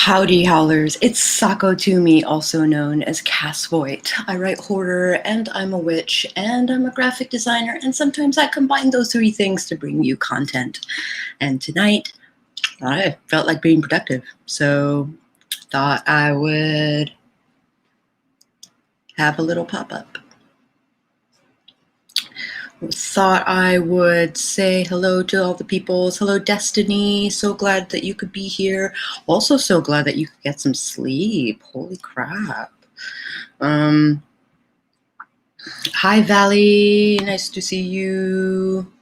Howdy, Howlers. It's Sako Toomey, also known as Cass Voigt. I write horror, and I'm a witch, and I'm a graphic designer, and sometimes I combine those three things to bring you content. And tonight, I felt like being productive, so thought I would have a little pop-up. Thought I would say hello to all the peoples. Hello, Destiny. So glad that you could be here. Also, so glad that you could get some sleep. Holy crap. Hi, Valley. Nice to see you.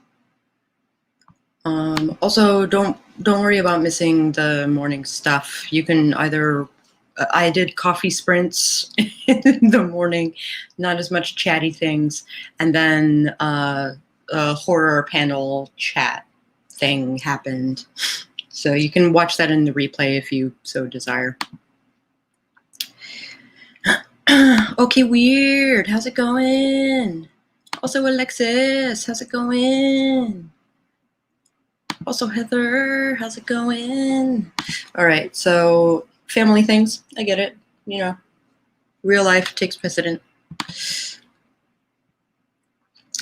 Also, don't worry about missing the morning stuff. You can either I did coffee sprints in the morning, not as much chatty things, and then a horror panel chat thing happened. So you can watch that in the replay if you so desire. Okay, weird. How's it going? Also, Alexis, how's it going? Also, Heather, how's it going? All right, so family things, I get it. You know, real life takes precedent.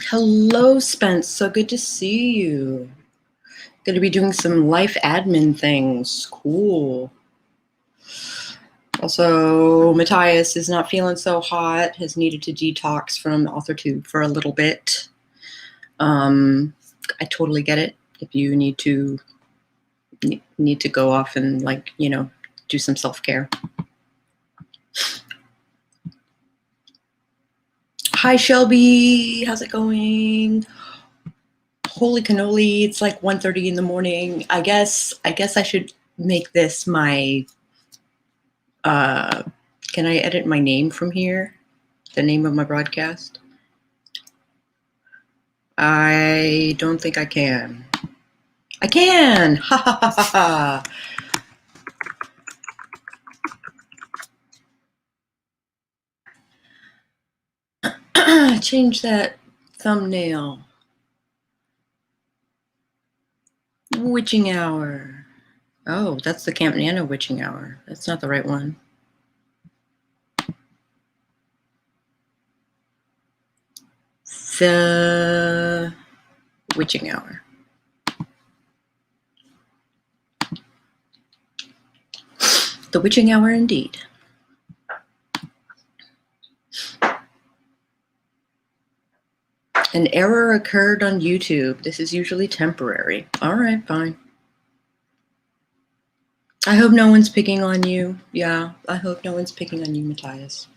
Hello, Spence. So good to see you. Going to be doing some life admin things. Cool. Also, Matthias is not feeling so hot, has needed to detox from AuthorTube for a little bit. I totally get it. If you need to go off and, like, you know, do some self-care. Hi, Shelby. How's it going? Holy cannoli. It's like 1:30 in the morning. I guess I should make this my, can I edit my name from here? The name of my broadcast? I don't think I can. I can! Ha ha ha ha ha! Change that thumbnail. Witching Hour. Oh, that's the Camp Nano Witching Hour. That's not the right one. The Witching Hour. The Witching Hour indeed. An error occurred on YouTube. This is usually temporary. All right, fine. I hope no one's picking on you. Yeah, I hope no one's picking on you, Matthias.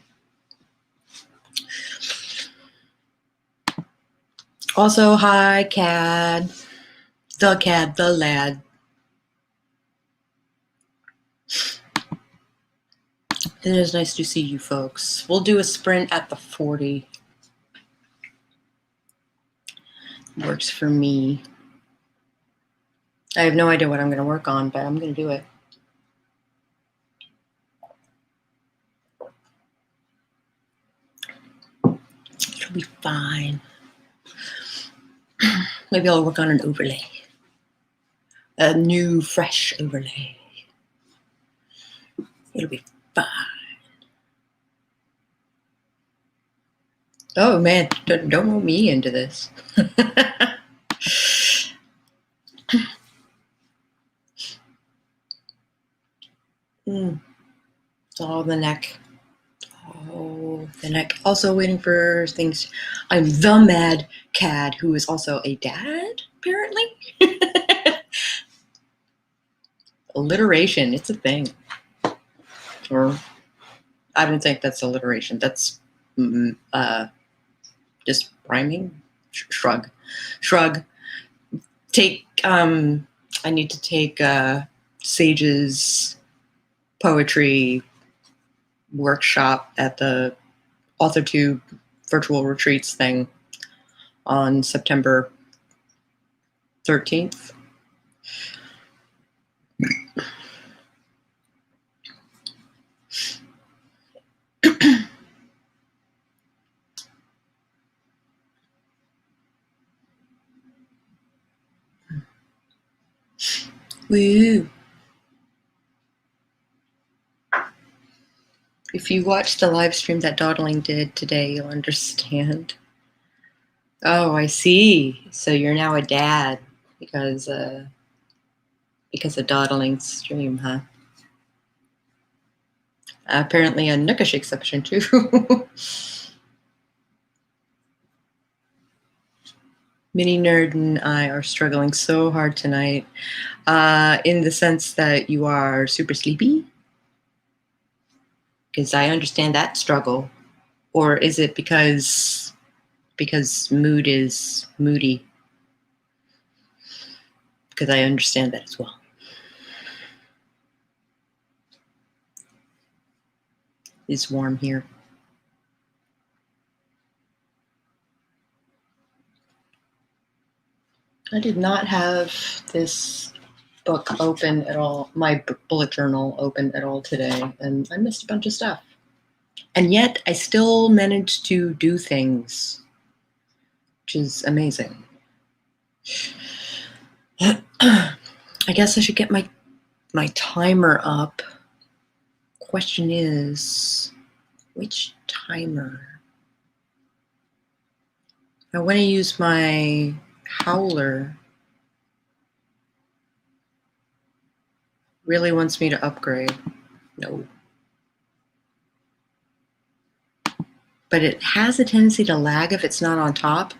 Also, hi, Cad. The lad. It is nice to see you folks. We'll do a sprint at the 40. Works for me. I have no idea what I'm going to work on, but I'm going to do it. It'll be fine. Maybe I'll work on an overlay. A new, fresh overlay. It'll be fine. Oh, man, don't roll me into this. Oh, the neck. Oh, the neck. Also waiting for things. I'm the mad Cad, who is also a dad, apparently. Alliteration, it's a thing. Or I don't think that's alliteration. That's just rhyming. Shrug. Take. I need to take Sage's poetry workshop at the AuthorTube virtual retreats thing on September 13th. Woo. If you watch the live stream that Dawdling did today, you'll understand. Oh, I see. So you're now a dad because of Dawdling's stream, huh? Apparently a Nookish exception too. Mini Nerd and I are struggling so hard tonight, in the sense that you are super sleepy, because I understand that struggle. Or is it because mood is moody? Because I understand that as well. It's warm here. I did not have this book open at all, my bullet journal open at all today, and I missed a bunch of stuff. And yet I still managed to do things, which is amazing. I guess I should get my timer up. Question is, which timer? I want to use my Howler. Really wants me to upgrade. No. But it has a tendency to lag if it's not on top.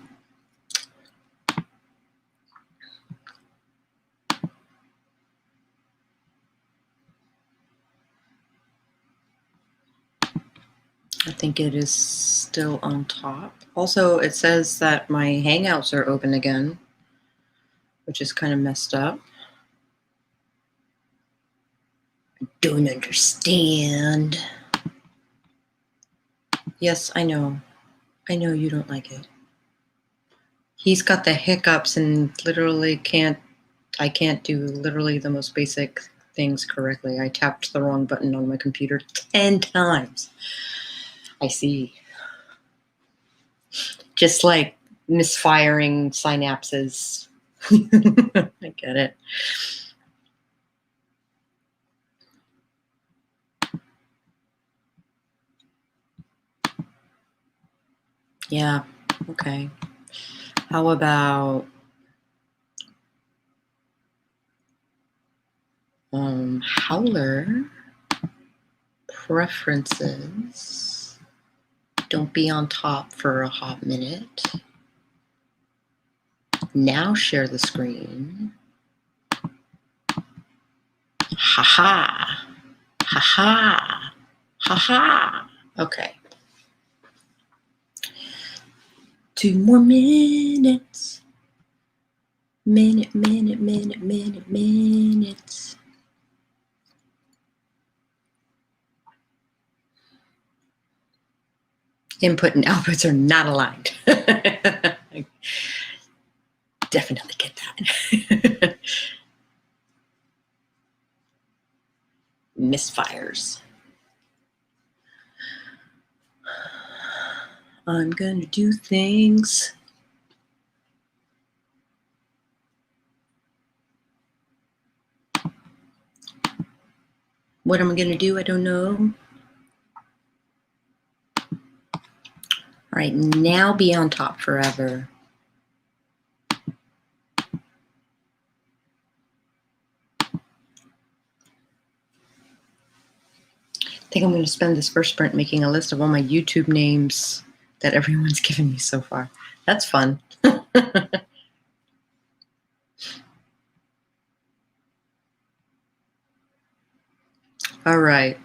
I think it is still on top. Also, it says that my Hangouts are open again, which is kind of messed up. I don't understand. Yes, I know. I know you don't like it. He's got the hiccups and literally I can't do literally the most basic things correctly. I tapped the wrong button on my computer 10 times. I see. Just like misfiring synapses. I get it. Yeah, okay. How about Howler preferences? Don't be on top for a hot minute. Now share the screen. Ha-ha. Ha-ha. Ha-ha. Okay. 2 more minutes. Minutes. Input and outputs are not aligned. I definitely get that. Misfires. I'm gonna do things. What am I gonna do? I don't know. All right, now be on top forever. I think I'm going to spend this first sprint making a list of all my YouTube names that everyone's given me so far. That's fun. All right.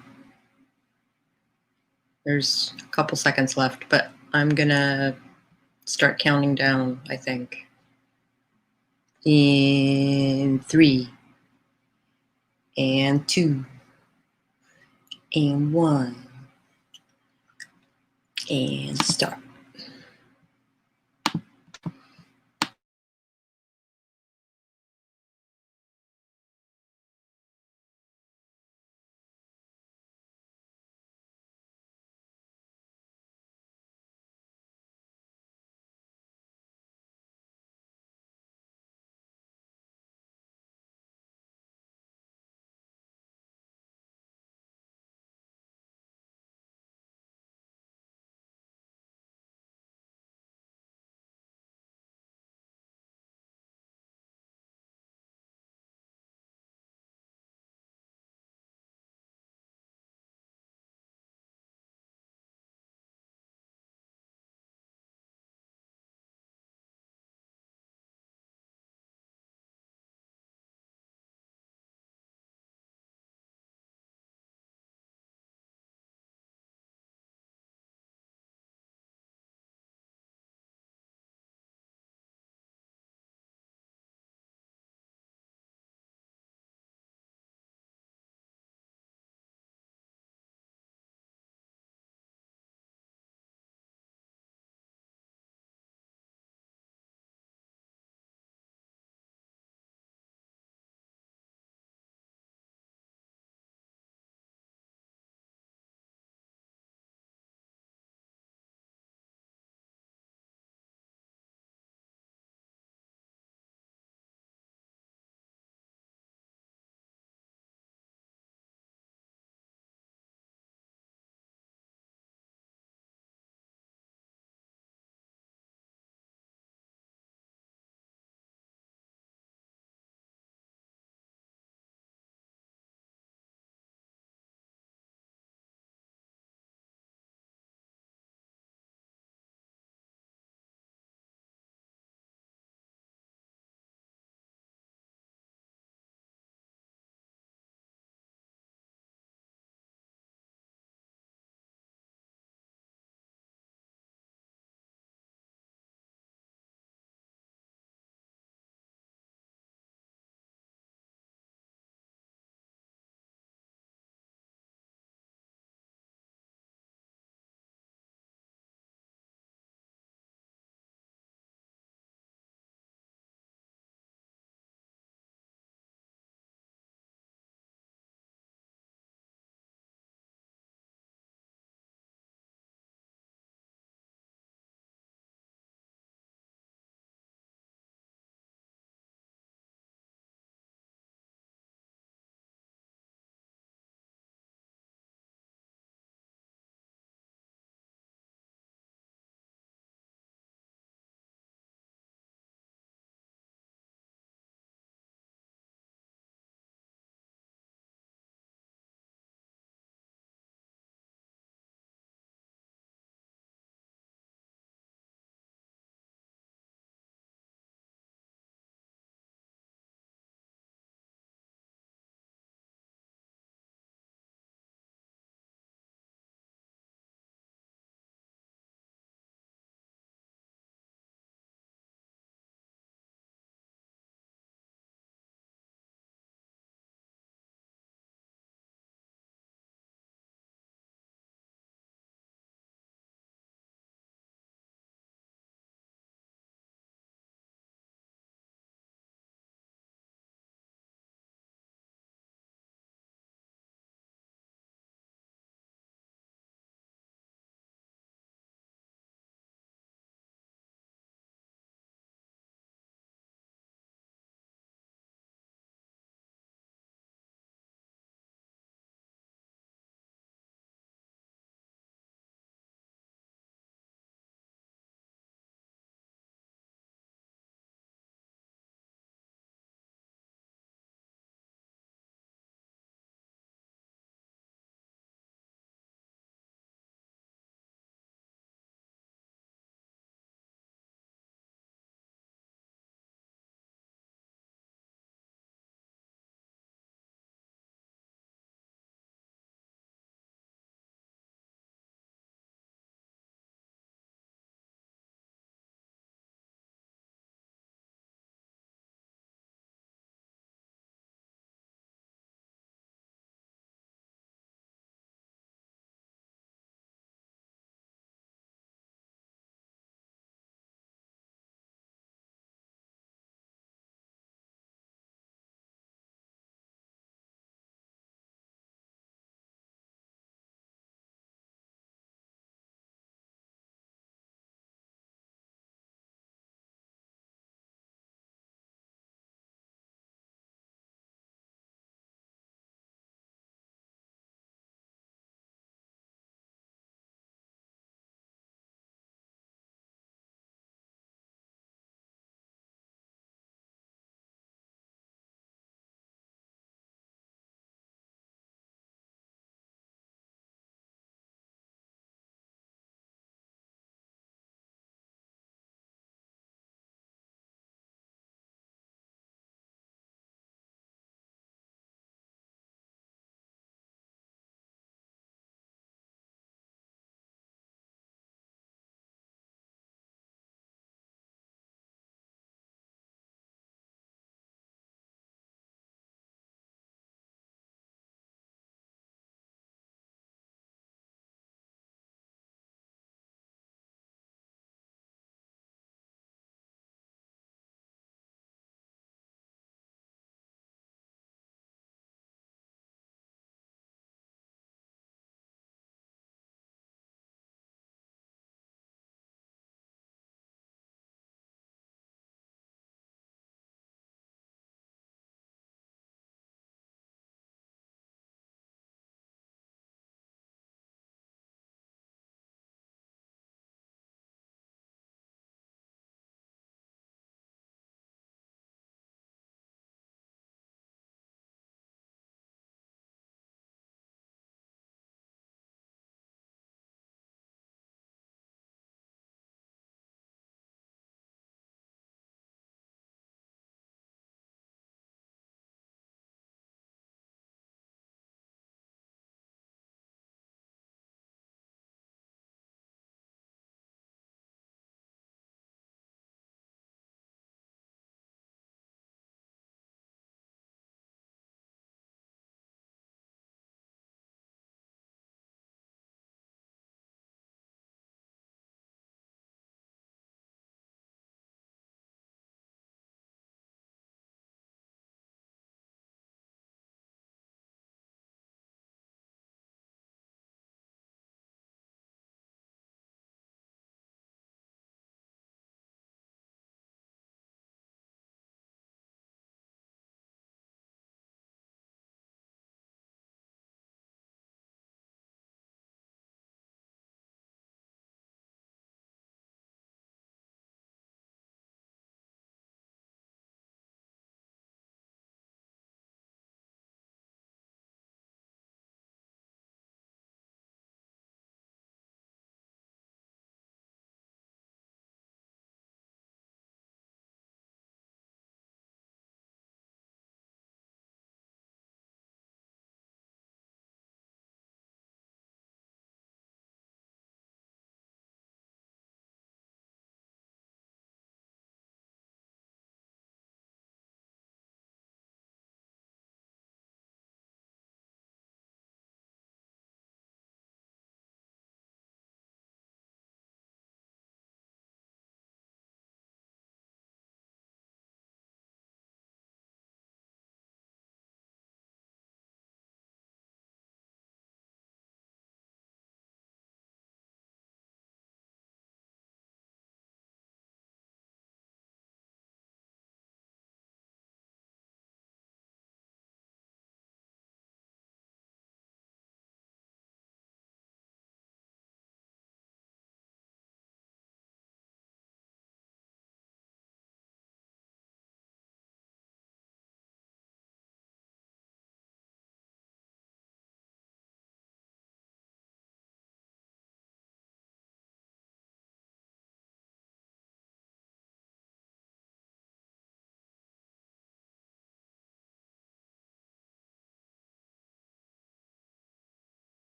There's a couple seconds left, but I'm going to start counting down, I think. In 3, and 2, and 1, and start.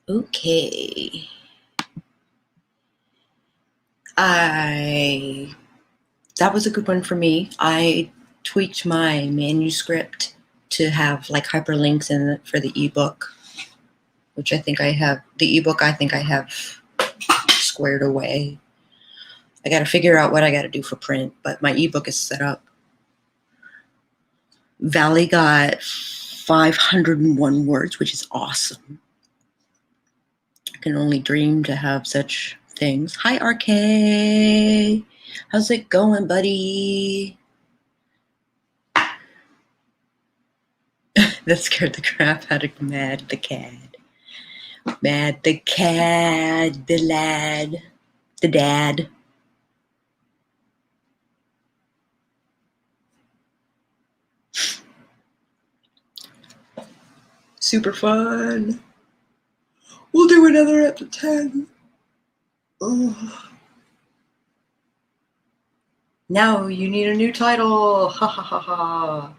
Okay. That was a good one for me. I tweaked my manuscript to have like hyperlinks in it for the ebook, which I think I have. The ebook I think I have squared away. I got to figure out what I got to do for print, but my ebook is set up. Valley got 501 words, which is awesome. I can only dream to have such things. Hi, RK. How's it going, buddy? That scared the crap out of Mad the Cad. Mad the Cad, the lad, the dad. Super fun. We'll do another at the 10. Oh. Now you need a new title. Ha ha ha ha.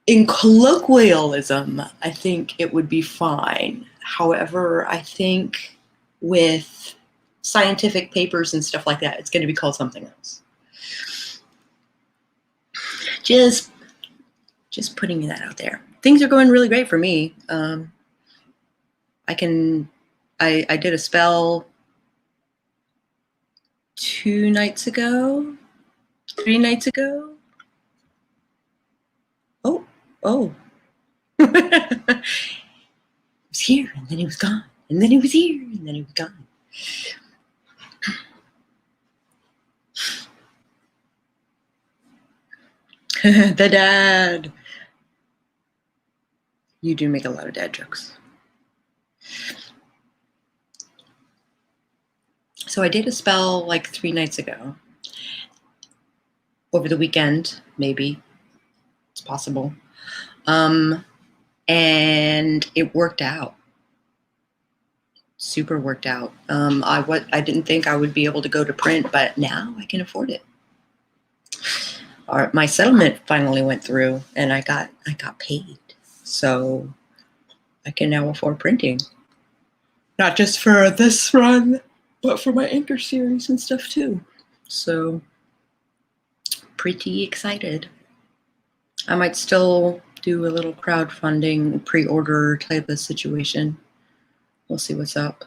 In colloquialism, I think it would be fine. However, I think with scientific papers and stuff like that, it's going to be called something else. Just putting that out there. Things are going really great for me. I did a spell 3 nights ago. Oh. He was here, and then he was gone. And then he was here, and then he was gone. The dad. You do make a lot of dad jokes. So I did a spell like 3 nights ago. Over the weekend, maybe. It's possible. And it worked out. Super worked out. I didn't think I would be able to go to print, but now I can afford it. My settlement finally went through, and I got paid, so I can now afford printing. Not just for this run, but for my Anchor series and stuff too. So pretty excited. I might still do a little crowdfunding pre-order type of situation. We'll see what's up.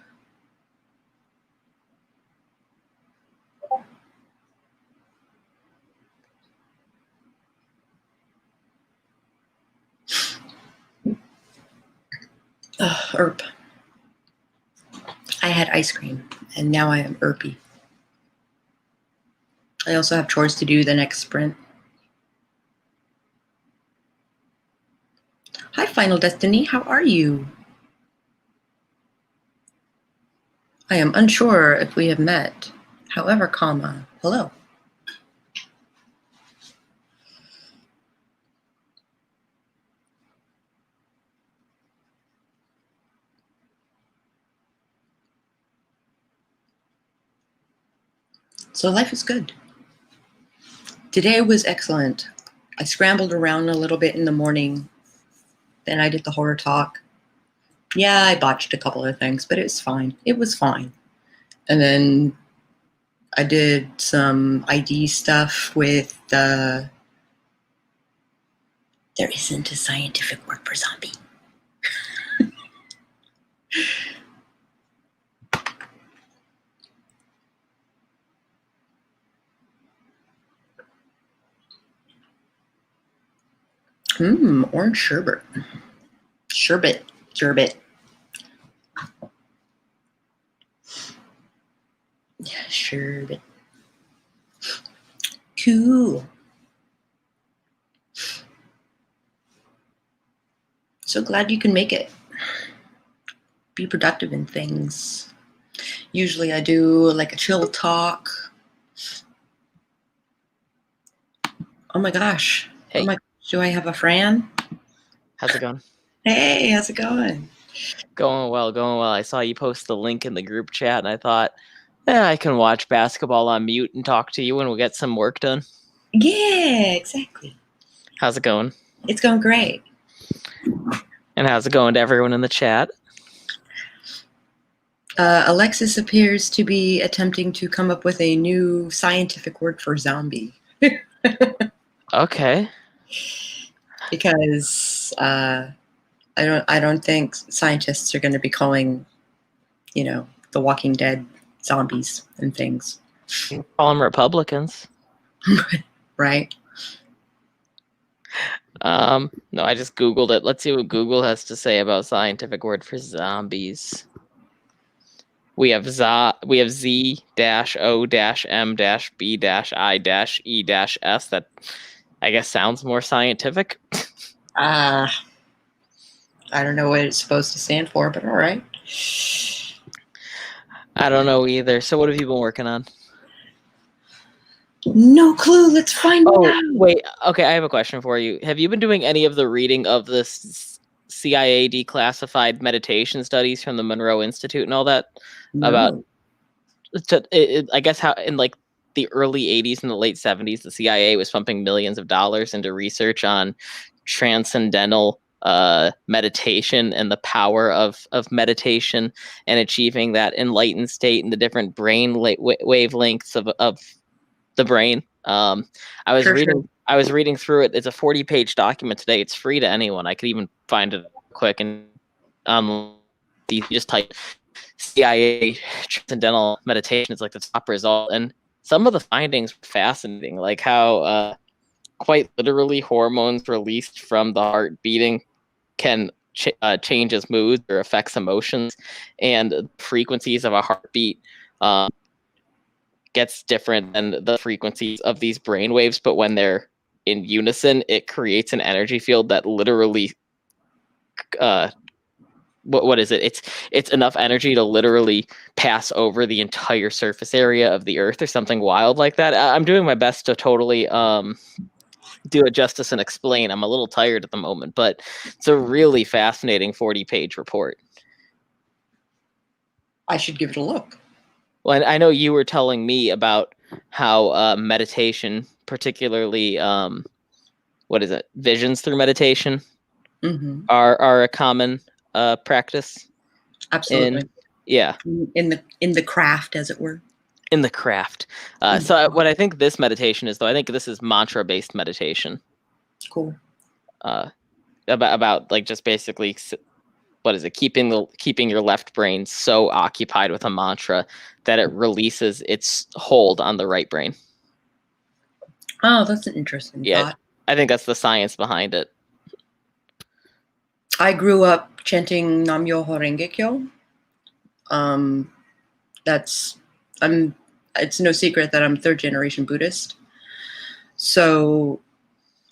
Erp. I had ice cream, and now I am erpy. I also have chores to do the next sprint. Hi, Final Destiny. How are you? I am unsure if we have met. However, hello. So life is good. Today was excellent. I scrambled around a little bit in the morning. Then I did the horror talk. Yeah, I botched a couple of things, but it's fine. It was fine. And then I did some ID stuff with there isn't a scientific word for zombie. Orange sherbet. Sherbet. Yeah, sherbet. Cool. So glad you can make it. Be productive in things. Usually I do like a chill talk. Oh my gosh. Hey. Oh my gosh. Do I have a Fran? How's it going? Hey, how's it going? Going well. I saw you post the link in the group chat, and I thought, I can watch basketball on mute and talk to you, and we'll get some work done. Yeah, exactly. How's it going? It's going great. And how's it going to everyone in the chat? Alexis appears to be attempting to come up with a new scientific word for zombie. Okay. Because I don't think scientists are going to be calling, The Walking Dead zombies and things, Call them Republicans. right? No, I just Googled it. Let's see what Google has to say about scientific word for zombies. We have Z-O-M-B-I-E-S. That I guess sounds more scientific. I don't know what it's supposed to stand for, but all right. I don't know either. So what have you been working on? No clue. Let's find out. Wait. Okay, I have a question for you. Have you been doing any of the reading of the CIA declassified meditation studies from the Monroe Institute and all that? No. About, I guess, how in like the early 80s and the late 70s, the CIA was pumping millions of dollars into research on transcendental meditation and the power of meditation and achieving that enlightened state and the different brain wavelengths of the brain. I was reading through it. It's a 40-page document today. It's free to anyone. I could even find it quick and you just type CIA transcendental meditation. It's like the top result, and some of the findings were fascinating, like how quite literally hormones released from the heart beating can changes moods or affects emotions, and frequencies of a heartbeat gets different than the frequencies of these brain waves, but when they're in unison, it creates an energy field that literally what is it? It's enough energy to literally pass over the entire surface area of the Earth or something wild like that. I'm doing my best to totally do it justice and explain. I'm a little tired at the moment, but it's a really fascinating 40-page report. I should give it a look. Well, I know you were telling me about how meditation, particularly visions through meditation, are a common practice. Absolutely. In the craft, as it were. In the craft. So what I think this meditation is, though, I think this is mantra-based meditation. Cool. About like just basically, what is it? Keeping your left brain so occupied with a mantra that it releases its hold on the right brain. Oh, that's an interesting thought. I think that's the science behind it. I grew up chanting Nam Myoho Renge Kyo. It's no secret that I'm third generation Buddhist. So,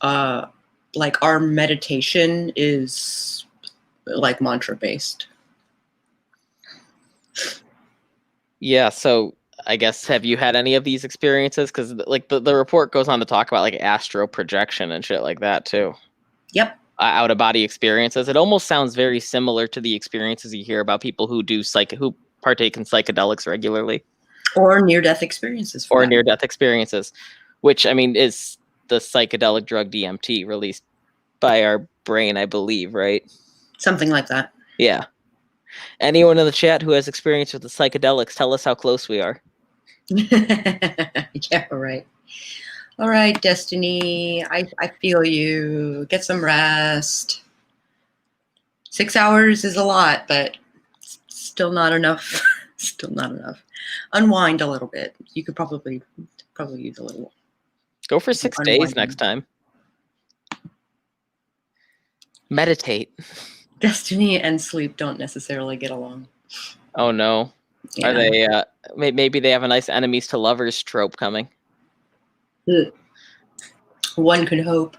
like our meditation is like mantra based. Yeah. So I guess, have you had any of these experiences? Because like the report goes on to talk about like astral projection and shit like that too. Yep. Out of body experiences. It almost sounds very similar to the experiences you hear about people who do who partake in psychedelics regularly, or near-death experiences. Which I mean is the psychedelic drug DMT released by our brain, I believe, right? Something like that. Yeah. Anyone in the chat who has experience with the psychedelics, tell us how close we are. Yeah, right. All right, Destiny, I feel you. Get some rest. 6 hours is a lot, but still not enough. Still not enough. Unwind a little bit. You could probably use a little. Go for 6 days next time. Meditate. Destiny and sleep don't necessarily get along. Oh no. Yeah. Are they maybe they have a nice enemies to lovers trope coming? One could hope.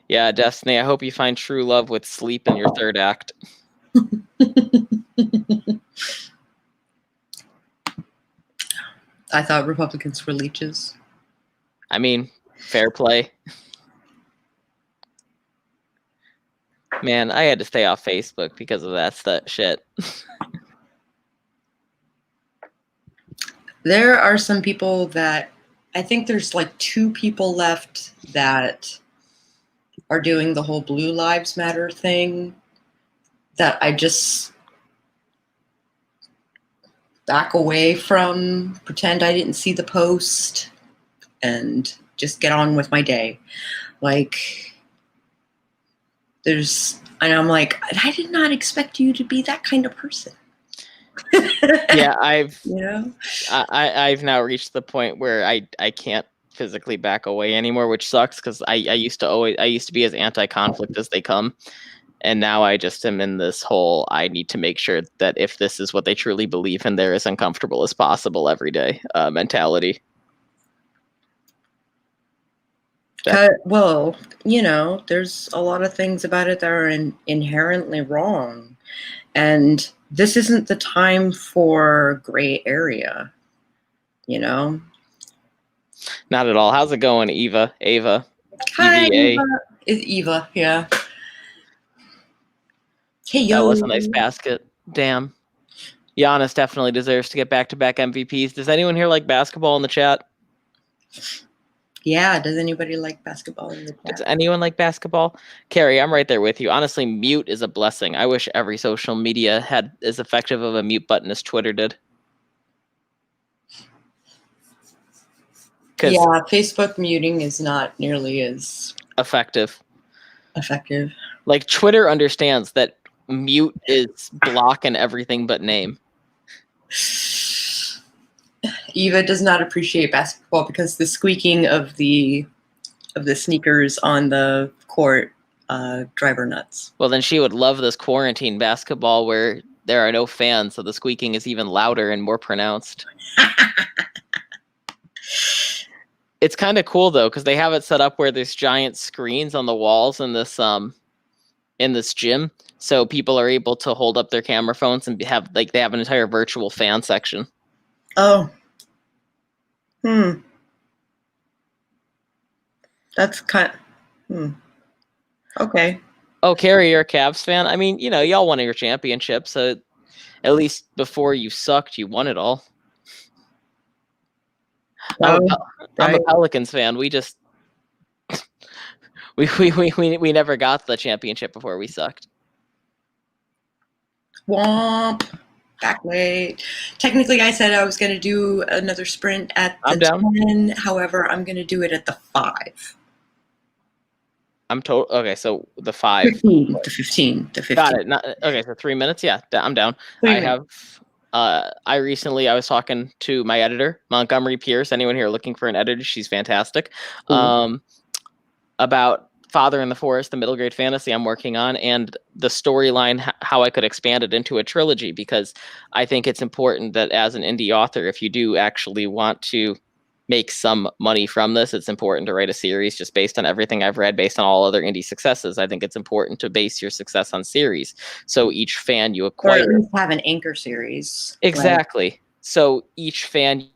Yeah, Destiny, I hope you find true love with sleep in your third act. I thought Republicans were leeches. I mean, fair play. Man, I had to stay off Facebook because of that shit. There are some people that I think there's like 2 people left that are doing the whole Blue Lives Matter thing. that I just back away from, pretend I didn't see the post, and just get on with my day. Like, and I'm like, I did not expect you to be that kind of person. Yeah, I've now reached the point where I can't physically back away anymore, which sucks because I used to be as anti-conflict as they come. And now I just am in this whole, I need to make sure that if this is what they truly believe in, they're as uncomfortable as possible every day mentality. Well, there's a lot of things about it that are inherently wrong. And this isn't the time for gray area, Not at all. How's it going, Eva? Ava? Hi, EVA. Eva. It's Eva, yeah. Hey, yo. That was a nice basket. Damn. Giannis definitely deserves to get back-to-back MVPs. Does anyone here like basketball in the chat? Yeah, does anybody like basketball in the chat? Does anyone like basketball? Carrie, I'm right there with you. Honestly, mute is a blessing. I wish every social media had as effective of a mute button as Twitter did. Yeah, Facebook muting is not nearly as effective. Like, Twitter understands that mute is block and everything but name. Eva does not appreciate basketball because the squeaking of the sneakers on the court drive her nuts. Well, then she would love this quarantine basketball where there are no fans, so the squeaking is even louder and more pronounced. It's kind of cool though, because they have it set up where there's giant screens on the walls in this gym, so people are able to hold up their camera phones and they have an entire virtual fan section. Oh. That's okay. Oh, Carrie, you're a Cavs fan? I mean, y'all won your championship, so at least before you sucked, you won it all. I'm a Pelicans fan. We just we never got the championship before we sucked. Womp. Back late. Technically, I said I was going to do another sprint at the 10. However, I'm going to do it at the 5. Okay, so the 5. 15. The 15. Got it. Okay, so 3 minutes. Yeah, I'm down. I was talking to my editor, Montgomery Pierce. Anyone here looking for an editor? She's fantastic. About Father in the Forest, the middle grade fantasy I'm working on, and the storyline, how I could expand it into a trilogy, because I think it's important that as an indie author, if you do actually want to make some money from this, it's important to write a series just based on everything I've read, based on all other indie successes. I think it's important to base your success on series. So each fan you acquire... Or at least have an anchor series. Exactly. Right? So each fan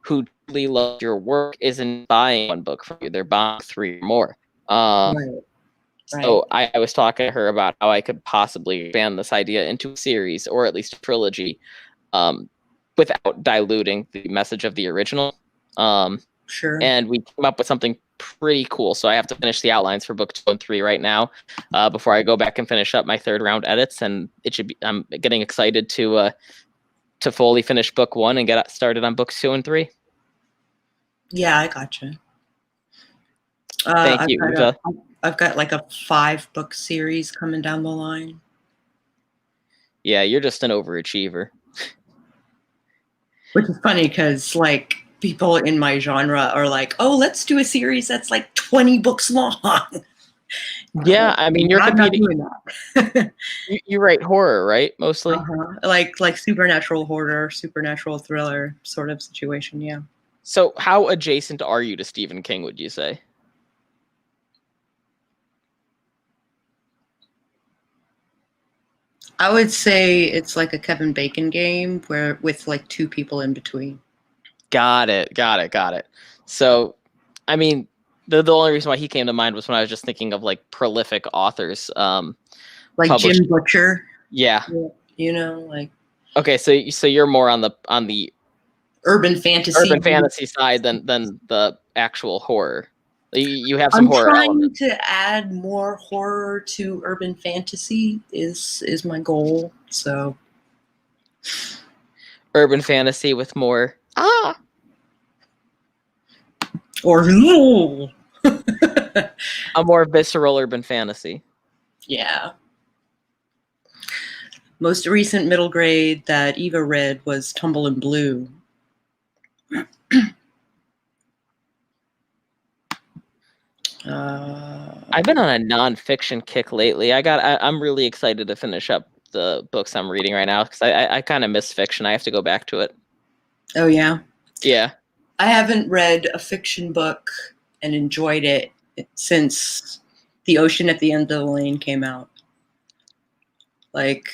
who really loves your work isn't buying one book from you. They're buying 3 or more. Right. So I was talking to her about how I could possibly expand this idea into a series, or at least a trilogy, without diluting the message of the original. Sure. And we came up with something pretty cool. So I have to finish the outlines for book 2 and 3 right now, before I go back and finish up my 3rd round edits. And I'm getting excited to fully finish book 1 and get started on books 2 and 3. Yeah, I gotcha. Thank you, Eva. I've got like a 5-book series coming down the line. Yeah, you're just an overachiever. Which is funny because people in my genre are like, oh, let's do a series that's like 20 books long. Yeah, I mean, you're competing. Not doing that. You write horror, right? Mostly. Like supernatural horror, supernatural thriller sort of situation. Yeah. So how adjacent are you to Stephen King, would you say? I would say it's like a Kevin Bacon game with 2 people in between. Got it. So, I mean, the only reason why he came to mind was when I was just thinking of prolific authors. Like Jim Butcher. Yeah. Okay, so you're more on the urban fantasy side than the actual horror. You have some I'm horror trying elements. to add more horror to urban fantasy is my goal. So Urban fantasy with more or a more visceral urban fantasy. yeah. Most recent middle grade that Eva read was Tumble and Blue. I've been on a nonfiction kick lately. I'm really excited to finish up the books I'm reading right now because I kind of miss fiction. I have to go back to it. Oh yeah. Yeah. I haven't read a fiction book and enjoyed it since The Ocean at the End of the Lane came out. Like,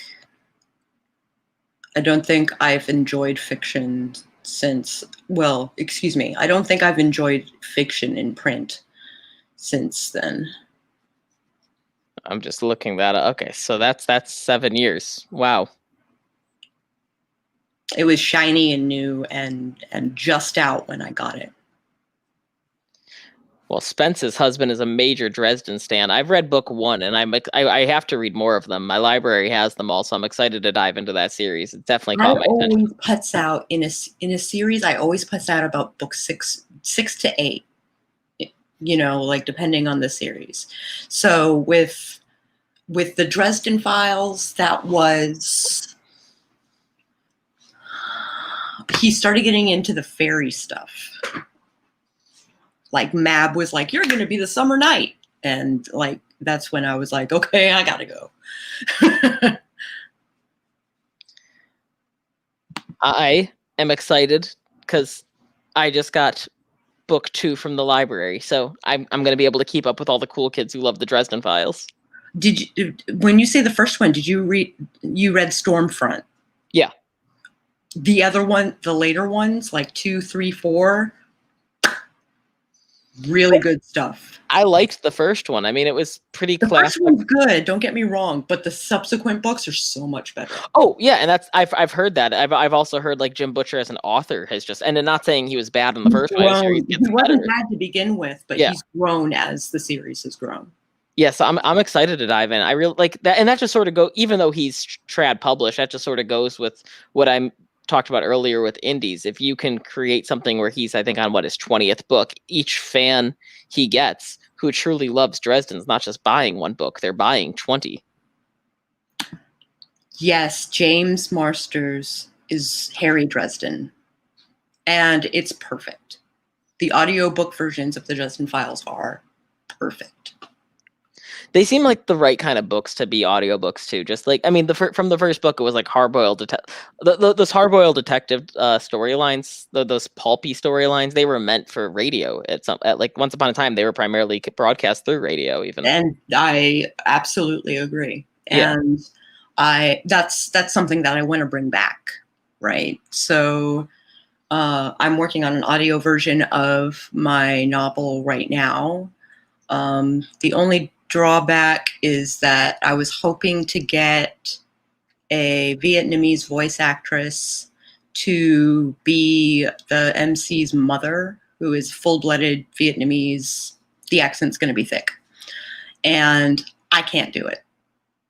I don't think I've enjoyed fiction since, well, excuse me, I don't think I've enjoyed fiction in print since then. I'm just looking that up. Okay, so that's 7 years. Wow. It was shiny and new and just out when I got it. Well, Spence's husband is a major Dresden stan. I've read book 1, and I have to read more of them. My library has them all, so I'm excited to dive into that series. It definitely I caught my attention. always puts out in a series. I always puts out about book 6 to 8. You know, like depending on the series. So with the Dresden Files, that was he started getting into the fairy stuff. Like Mab was like, "You're going to be the Summer Knight," and like that's when I was like, "Okay, I gotta go." I am excited because I just got book 2 from the library, so I'm going to be able to keep up with all the cool kids who love the Dresden Files. Did you, when you say the first one, did you read Stormfront? Yeah. The other one, the later ones, like 2, 3, 4, really good stuff. I liked the first one. I mean, it was pretty The classic. first one's good, don't get me wrong, but the subsequent books are so much better. Oh yeah, and that's I've heard that. I've also heard like Jim Butcher as an author has just, and I'm not saying he was bad in the first one. He wasn't bad to begin with, but yeah. He's grown as the series has grown. Yeah, so I'm excited to dive in. I really like that, and that just sort of go. Even though he's trad published, that just sort of goes with what I talked about earlier with indies. If you can create something where he's, I think, on his 20th book, each fan he gets who truly loves Dresden's not just buying one book; they're buying 20. Yes, James Marsters is Harry Dresden, and it's perfect. The audiobook versions of the Dresden Files are perfect. They seem like the right kind of books to be audiobooks too. Just like, I mean, from the first book, it was like hard-boiled those hard-boiled detective storylines, those pulpy storylines. They were meant for radio. At like once upon a time, they were primarily broadcast through radio. Even, and I absolutely agree. And that's something that I want to bring back, right? So I'm working on an audio version of my novel right now. The only drawback is that I was hoping to get a Vietnamese voice actress to be the MC's mother, who is full-blooded Vietnamese. The accent's going to be thick, and I can't do it.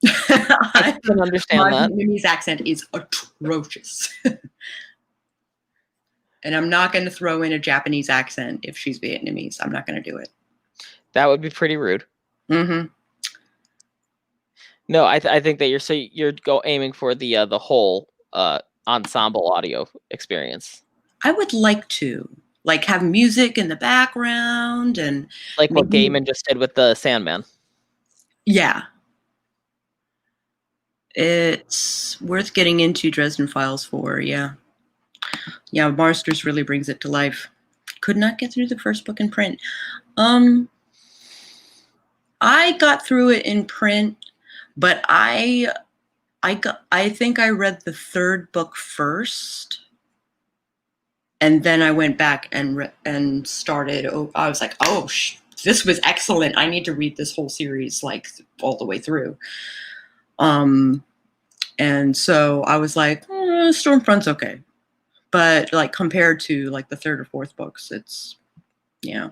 I can understand My that. Vietnamese accent is atrocious. And I'm not going to throw in a Japanese accent if she's Vietnamese. I'm not going to do it. That would be pretty rude. Mm-hmm. No, I think that you're aiming for the whole ensemble audio experience. I would like to have music in the background and like what Gaiman just did with the Sandman. Yeah. It's worth getting into Dresden Files for, yeah. Yeah, Marsters really brings it to life. Could not get through the first book in print. I got through it in print, but I think I read the third book first, and then I went back and started. I was like, oh, this was excellent. I need to read this whole series like all the way through. And so I was like, Stormfront's okay, but like compared to like the third or fourth books, it's yeah.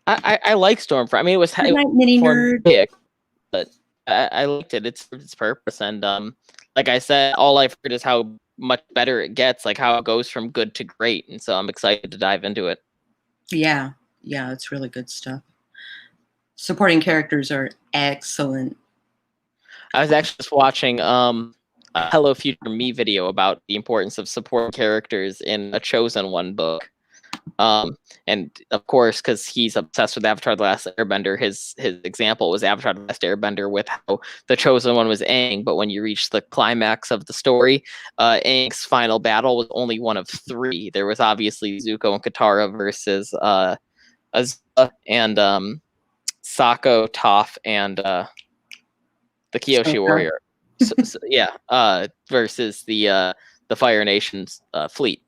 I like Stormfront. I mean, it was Good night, mini nerd. formulaic, but I liked it. It served its purpose, and like I said, all I've heard is how much better it gets, like how it goes from good to great, and so I'm excited to dive into it. Yeah, yeah, it's really good stuff. Supporting characters are excellent. I was actually just watching a Hello Future Me video about the importance of supporting characters in a Chosen One book. And of course, because he's obsessed with Avatar: The Last Airbender, his example was Avatar: The Last Airbender, with how the Chosen One was Aang, but when you reach the climax of the story, Aang's final battle was only one of three. There was obviously Zuko and Katara versus Azula and Sokka, Toph, and the Kyoshi Warrior. Versus the Fire Nation's fleet.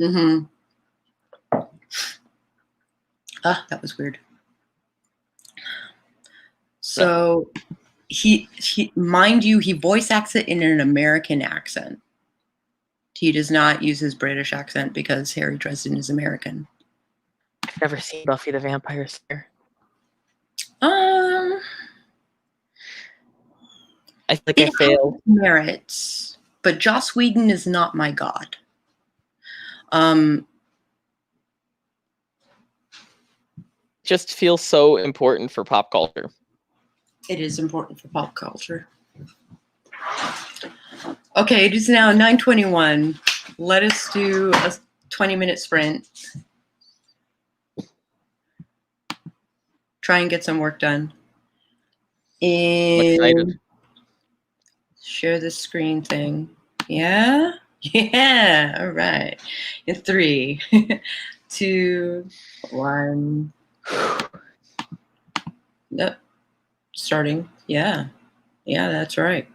Mm-hmm. Ah, that was weird. So he mind you, he voice acts it in an American accent. He does not use his British accent because Harry Dresden is American. I've never seen Buffy the Vampire Slayer. I think I failed. Merits, but Joss Whedon is not my god. Just feels so important for pop culture. It is important for pop culture. Okay, it is now 9:21. Let us do a 20-minute sprint. Try and get some work done. And share the screen thing. Yeah? Yeah. All right. In 3, 2, 1. Nope. Starting. Yeah. Yeah, that's right.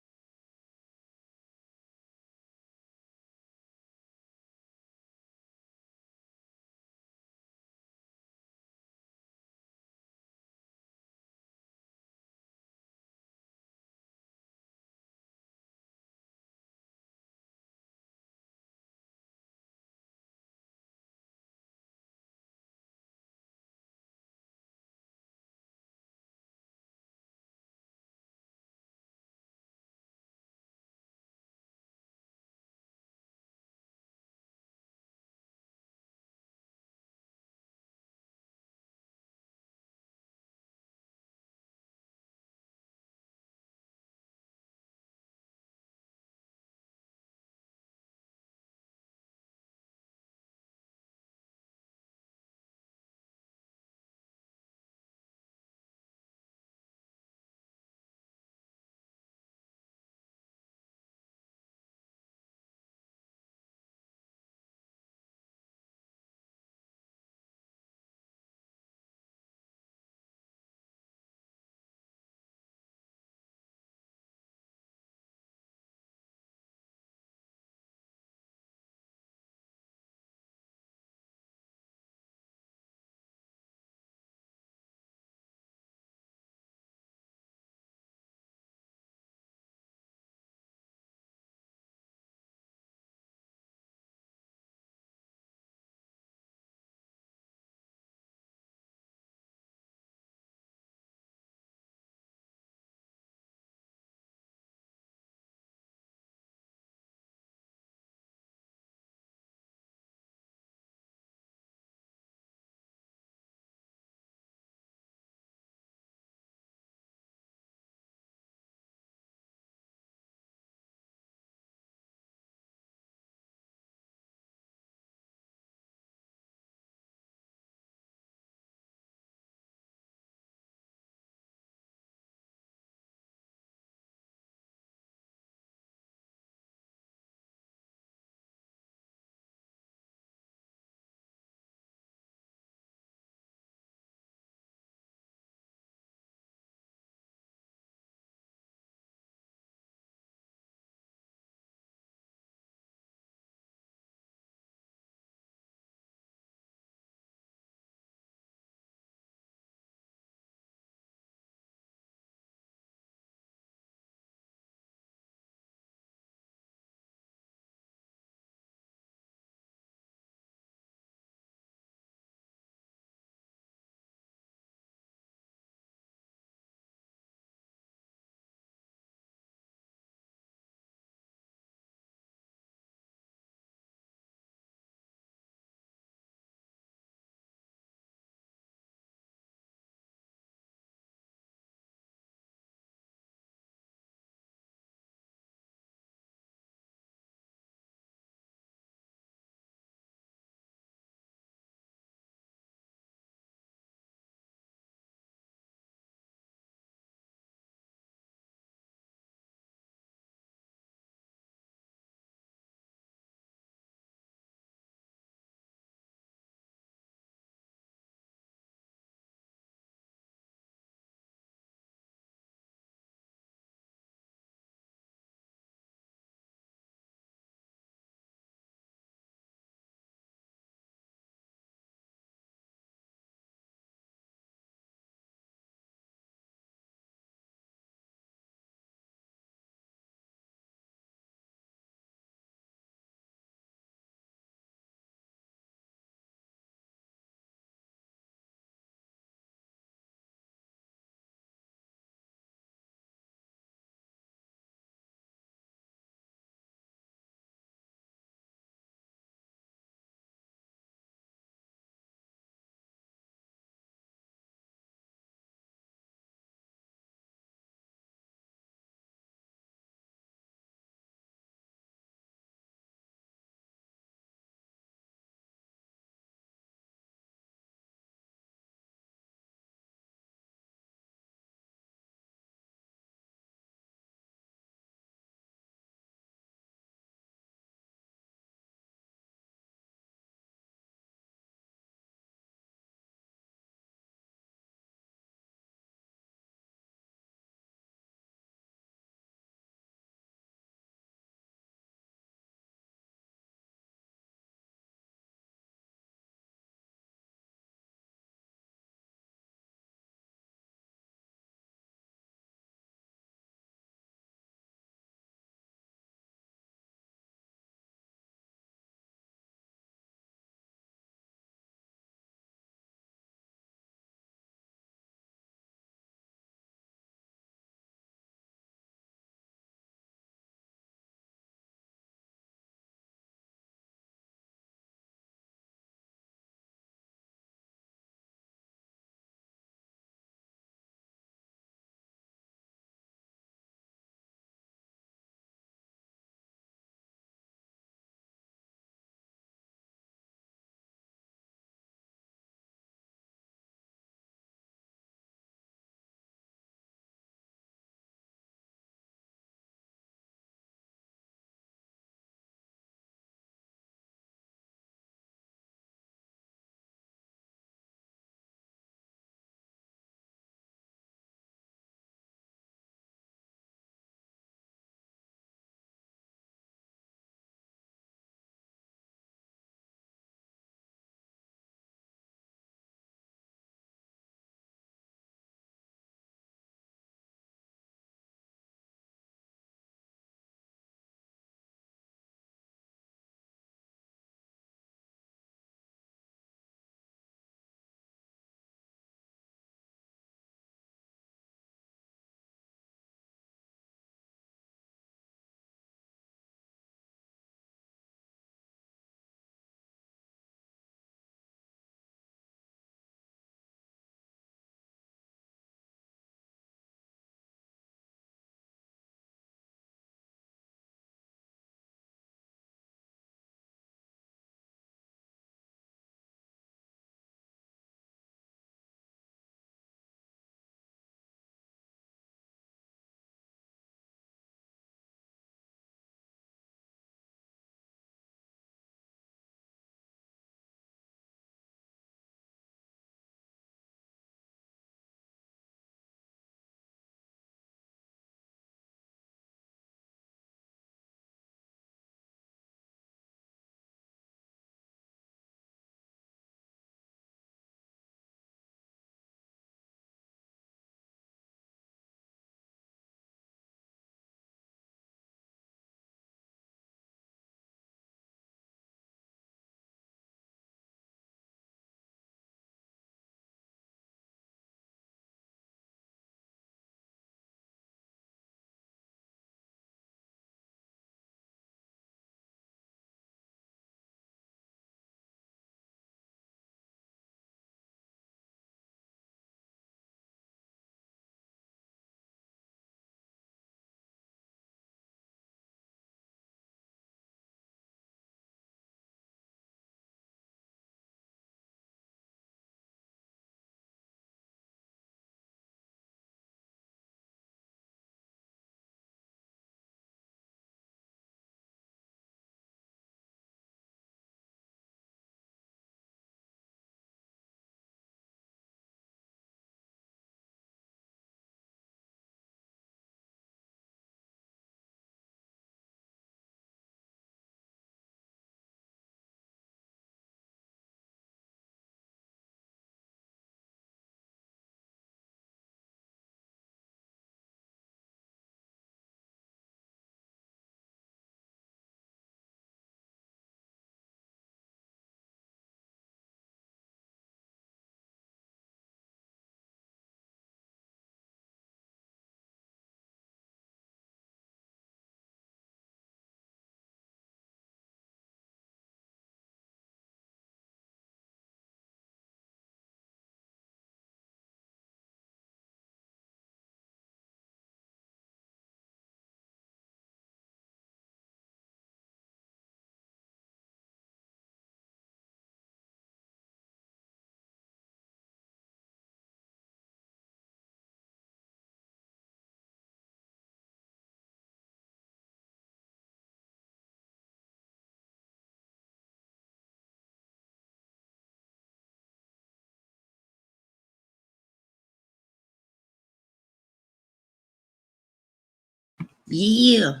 Yeah.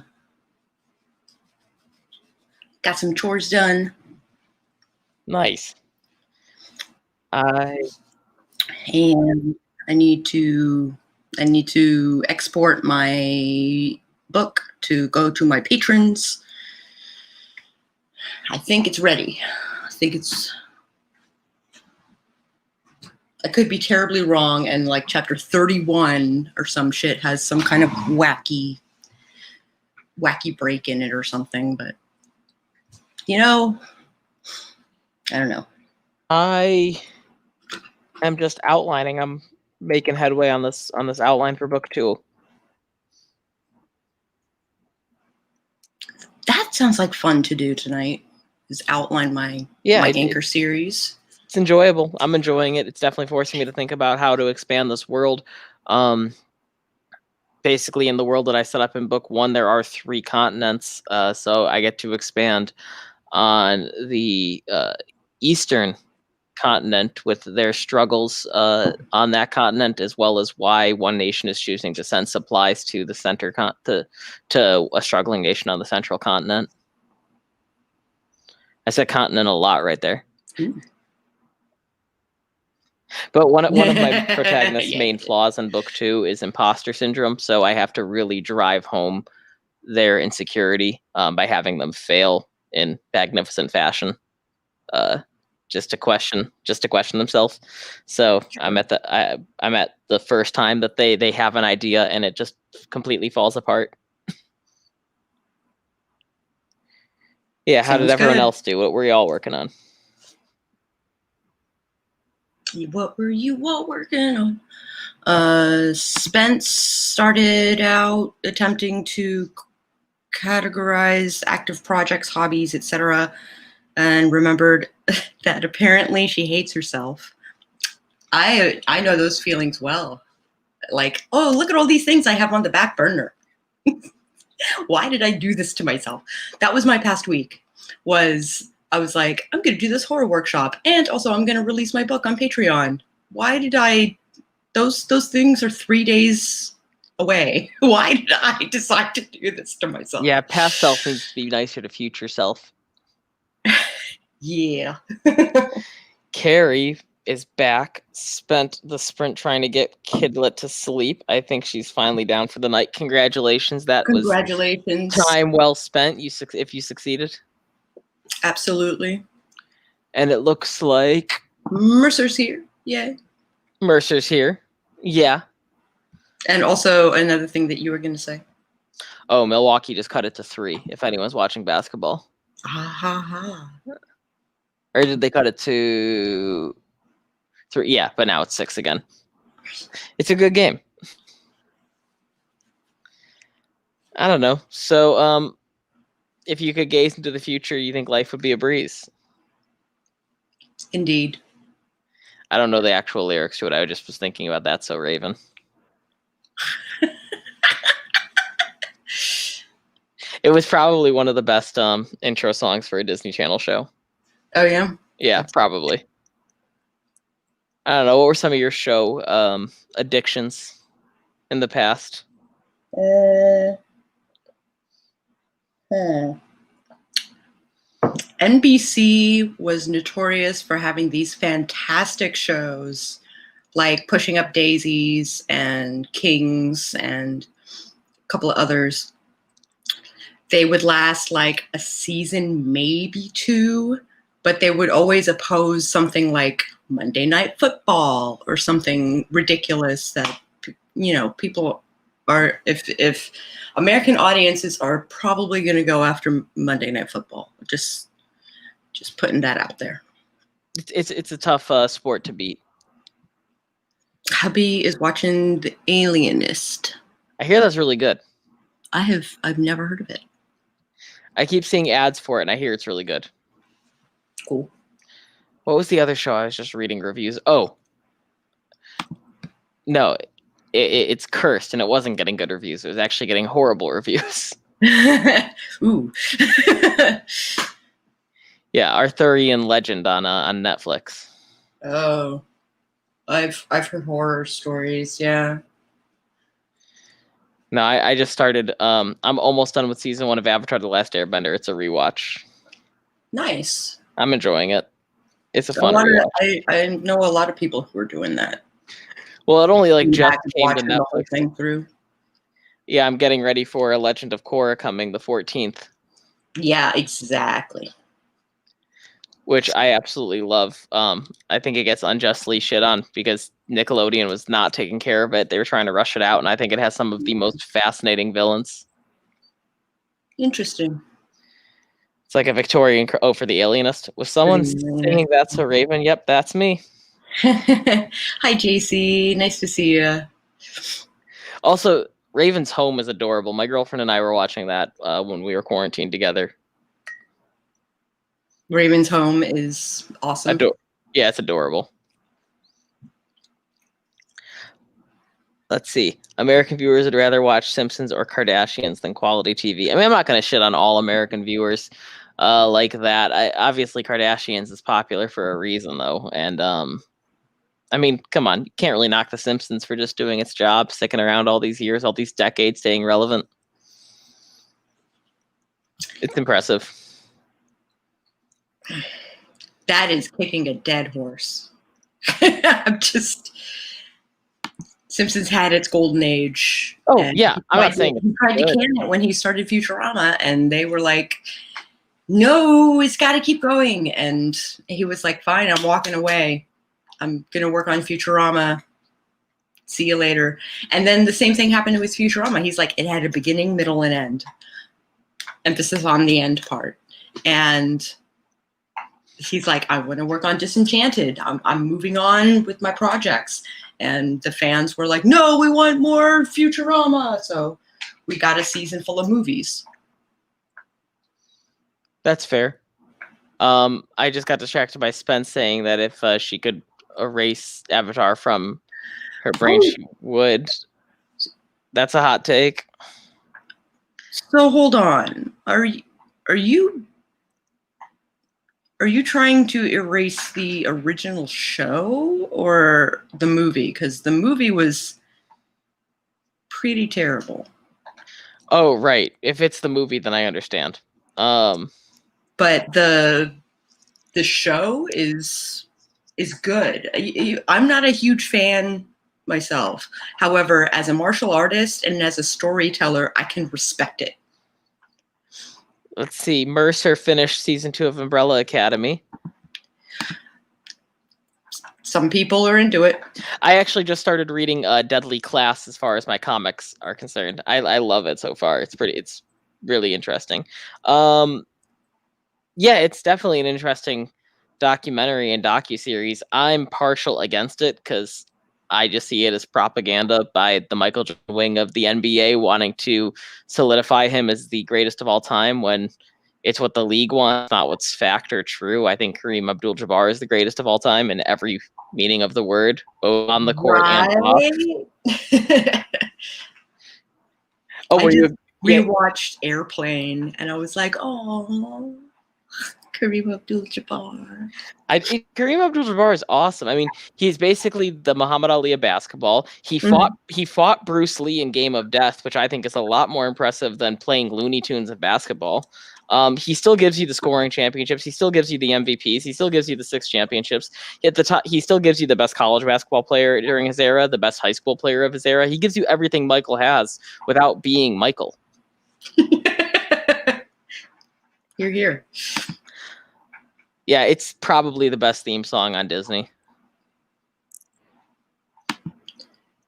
Got some chores done. Nice. I And I need to export my book to go to my patrons. I think it's ready. I could be terribly wrong, and like chapter 31 or some shit has some kind of wacky break in it or something, but I don't know. I am just outlining. I'm making headway on this outline for book 2. That sounds like fun to do tonight. Is outline my Anchor series. It's enjoyable. I'm enjoying it. It's definitely forcing me to think about how to expand this world. Basically, in the world that I set up in book 1, there are 3 continents, so I get to expand on the eastern continent with their struggles on that continent, as well as why one nation is choosing to send supplies to the center to a struggling nation on the central continent. I said continent a lot right there. Ooh. But one of my protagonist's main flaws in book 2 is imposter syndrome, so I have to really drive home their insecurity by having them fail in magnificent fashion, just to question themselves. So I'm at the first time that they have an idea and it just completely falls apart. Yeah, how did everyone else do? What were y'all working on? What were you all working on? Spence started out attempting to categorize active projects, hobbies, etc., and remembered that apparently she hates herself. I know those feelings well. Like, oh, look at all these things I have on the back burner. Why did I do this to myself? That was my past week. I was like, I'm going to do this horror workshop, and also I'm going to release my book on Patreon. Why did I? Those things are 3 days away. Why did I decide to do this to myself? Yeah, past self needs to be nicer to future self. Yeah. Carrie is back. Spent the sprint trying to get Kidlet to sleep. I think she's finally down for the night. Congratulations. Congratulations. Was time well spent. If you succeeded. Absolutely. And it looks like Mercer's here. Yay. Mercer's here. Yeah. And also another thing that you were going to say. Oh, Milwaukee just cut it to 3, if anyone's watching basketball. Or did they cut it to 3? Yeah, but now it's 6 again. It's a good game. I don't know. So, if you could gaze into the future, you think life would be a breeze? Indeed. I don't know the actual lyrics to it. I just was thinking about that. So Raven. It was probably one of the best intro songs for a Disney Channel show. Oh, yeah? Yeah, probably. I don't know. What were some of your show addictions in the past? NBC was notorious for having these fantastic shows like Pushing Up Daisies and Kings and a couple of others. They would last like a season, maybe 2, but they would always oppose something like Monday Night Football or something ridiculous that, people are, if American audiences are probably going to go after Monday Night Football. Just putting that out there. It's a tough sport to beat. Hubby is watching The Alienist. I hear that's really good. I've never heard of it. I keep seeing ads for it, and I hear it's really good. Cool. What was the other show I was just reading reviews? Oh, no, it's Cursed, and it wasn't getting good reviews. It was actually getting horrible reviews. Ooh. Yeah, Arthurian Legend on Netflix. Oh, I've heard horror stories. Yeah. No, I just started. I'm almost done with season 1 of Avatar: The Last Airbender. It's a rewatch. Nice. I'm enjoying it. It's a A fun lot of rewatch. I know a lot of people who are doing that. Well, it only Going just back and came to watching the whole Netflix. thing through. Yeah, I'm getting ready for A Legend of Korra coming the 14th, Yeah, exactly. which I absolutely love. I think it gets unjustly shit on because Nickelodeon was not taking care of it. They were trying to rush it out, and I think it has some of the most fascinating villains. Interesting. It's like a Victorian. For the Alienist. Was someone singing "That's a Raven"? Yep, that's me. Hi, JC. Nice to see you. Also, Raven's Home is adorable. My girlfriend and I were watching that when we were quarantined together. Raven's Home is awesome. Yeah, it's adorable. Let's see. American viewers would rather watch Simpsons or Kardashians than quality TV. I mean, I'm not going to shit on all American viewers like that. Obviously, Kardashians is popular for a reason, though. And, I mean, come on. You can't really knock The Simpsons for just doing its job, sticking around all these years, all these decades, staying relevant. It's impressive. That is kicking a dead horse. I'm just... Simpsons had its golden age. Oh, yeah. I'm not saying he tried to can it when he started Futurama, and they were like, no, it's got to keep going. And he was like, fine, I'm walking away. I'm going to work on Futurama. See you later. And then the same thing happened with Futurama. He's like, it had a beginning, middle, and end. Emphasis on the end part. And he's like, I want to work on Disenchanted. I'm moving on with my projects. And the fans were like, no, we want more Futurama. So we got a season full of movies. That's fair. I just got distracted by Spence saying that if she could erase Avatar from her brain, she would. That's a hot take. So hold on. Are you trying to erase the original show or the movie? Because the movie was pretty terrible. Oh, right. If it's the movie, then I understand. But the show is good. I'm not a huge fan myself. However, as a martial artist and as a storyteller, I can respect it. Let's see. Mercer finished season 2 of Umbrella Academy. Some people are into it. I actually just started reading Deadly Class as far as my comics are concerned. I love it so far. It's really interesting. Yeah, it's definitely an interesting documentary and docuseries. I'm partial against it because I just see it as propaganda by the Michael Jordan wing of the NBA wanting to solidify him as the greatest of all time when it's what the league wants, not what's fact or true. I think Kareem Abdul-Jabbar is the greatest of all time in every meaning of the word, both on the court and off. I just rewatched Airplane, and I was like, oh, Kareem Abdul-Jabbar. I think Kareem Abdul-Jabbar is awesome. I mean, he's basically the Muhammad Ali of basketball. He fought Bruce Lee in Game of Death, which I think is a lot more impressive than playing Looney Tunes of basketball. He still gives you the scoring championships. He still gives you the MVPs. He still gives you the 6 championships. At the top, he still gives you the best college basketball player during his era, the best high school player of his era. He gives you everything Michael has without being Michael. Hear, hear. Yeah, it's probably the best theme song on Disney.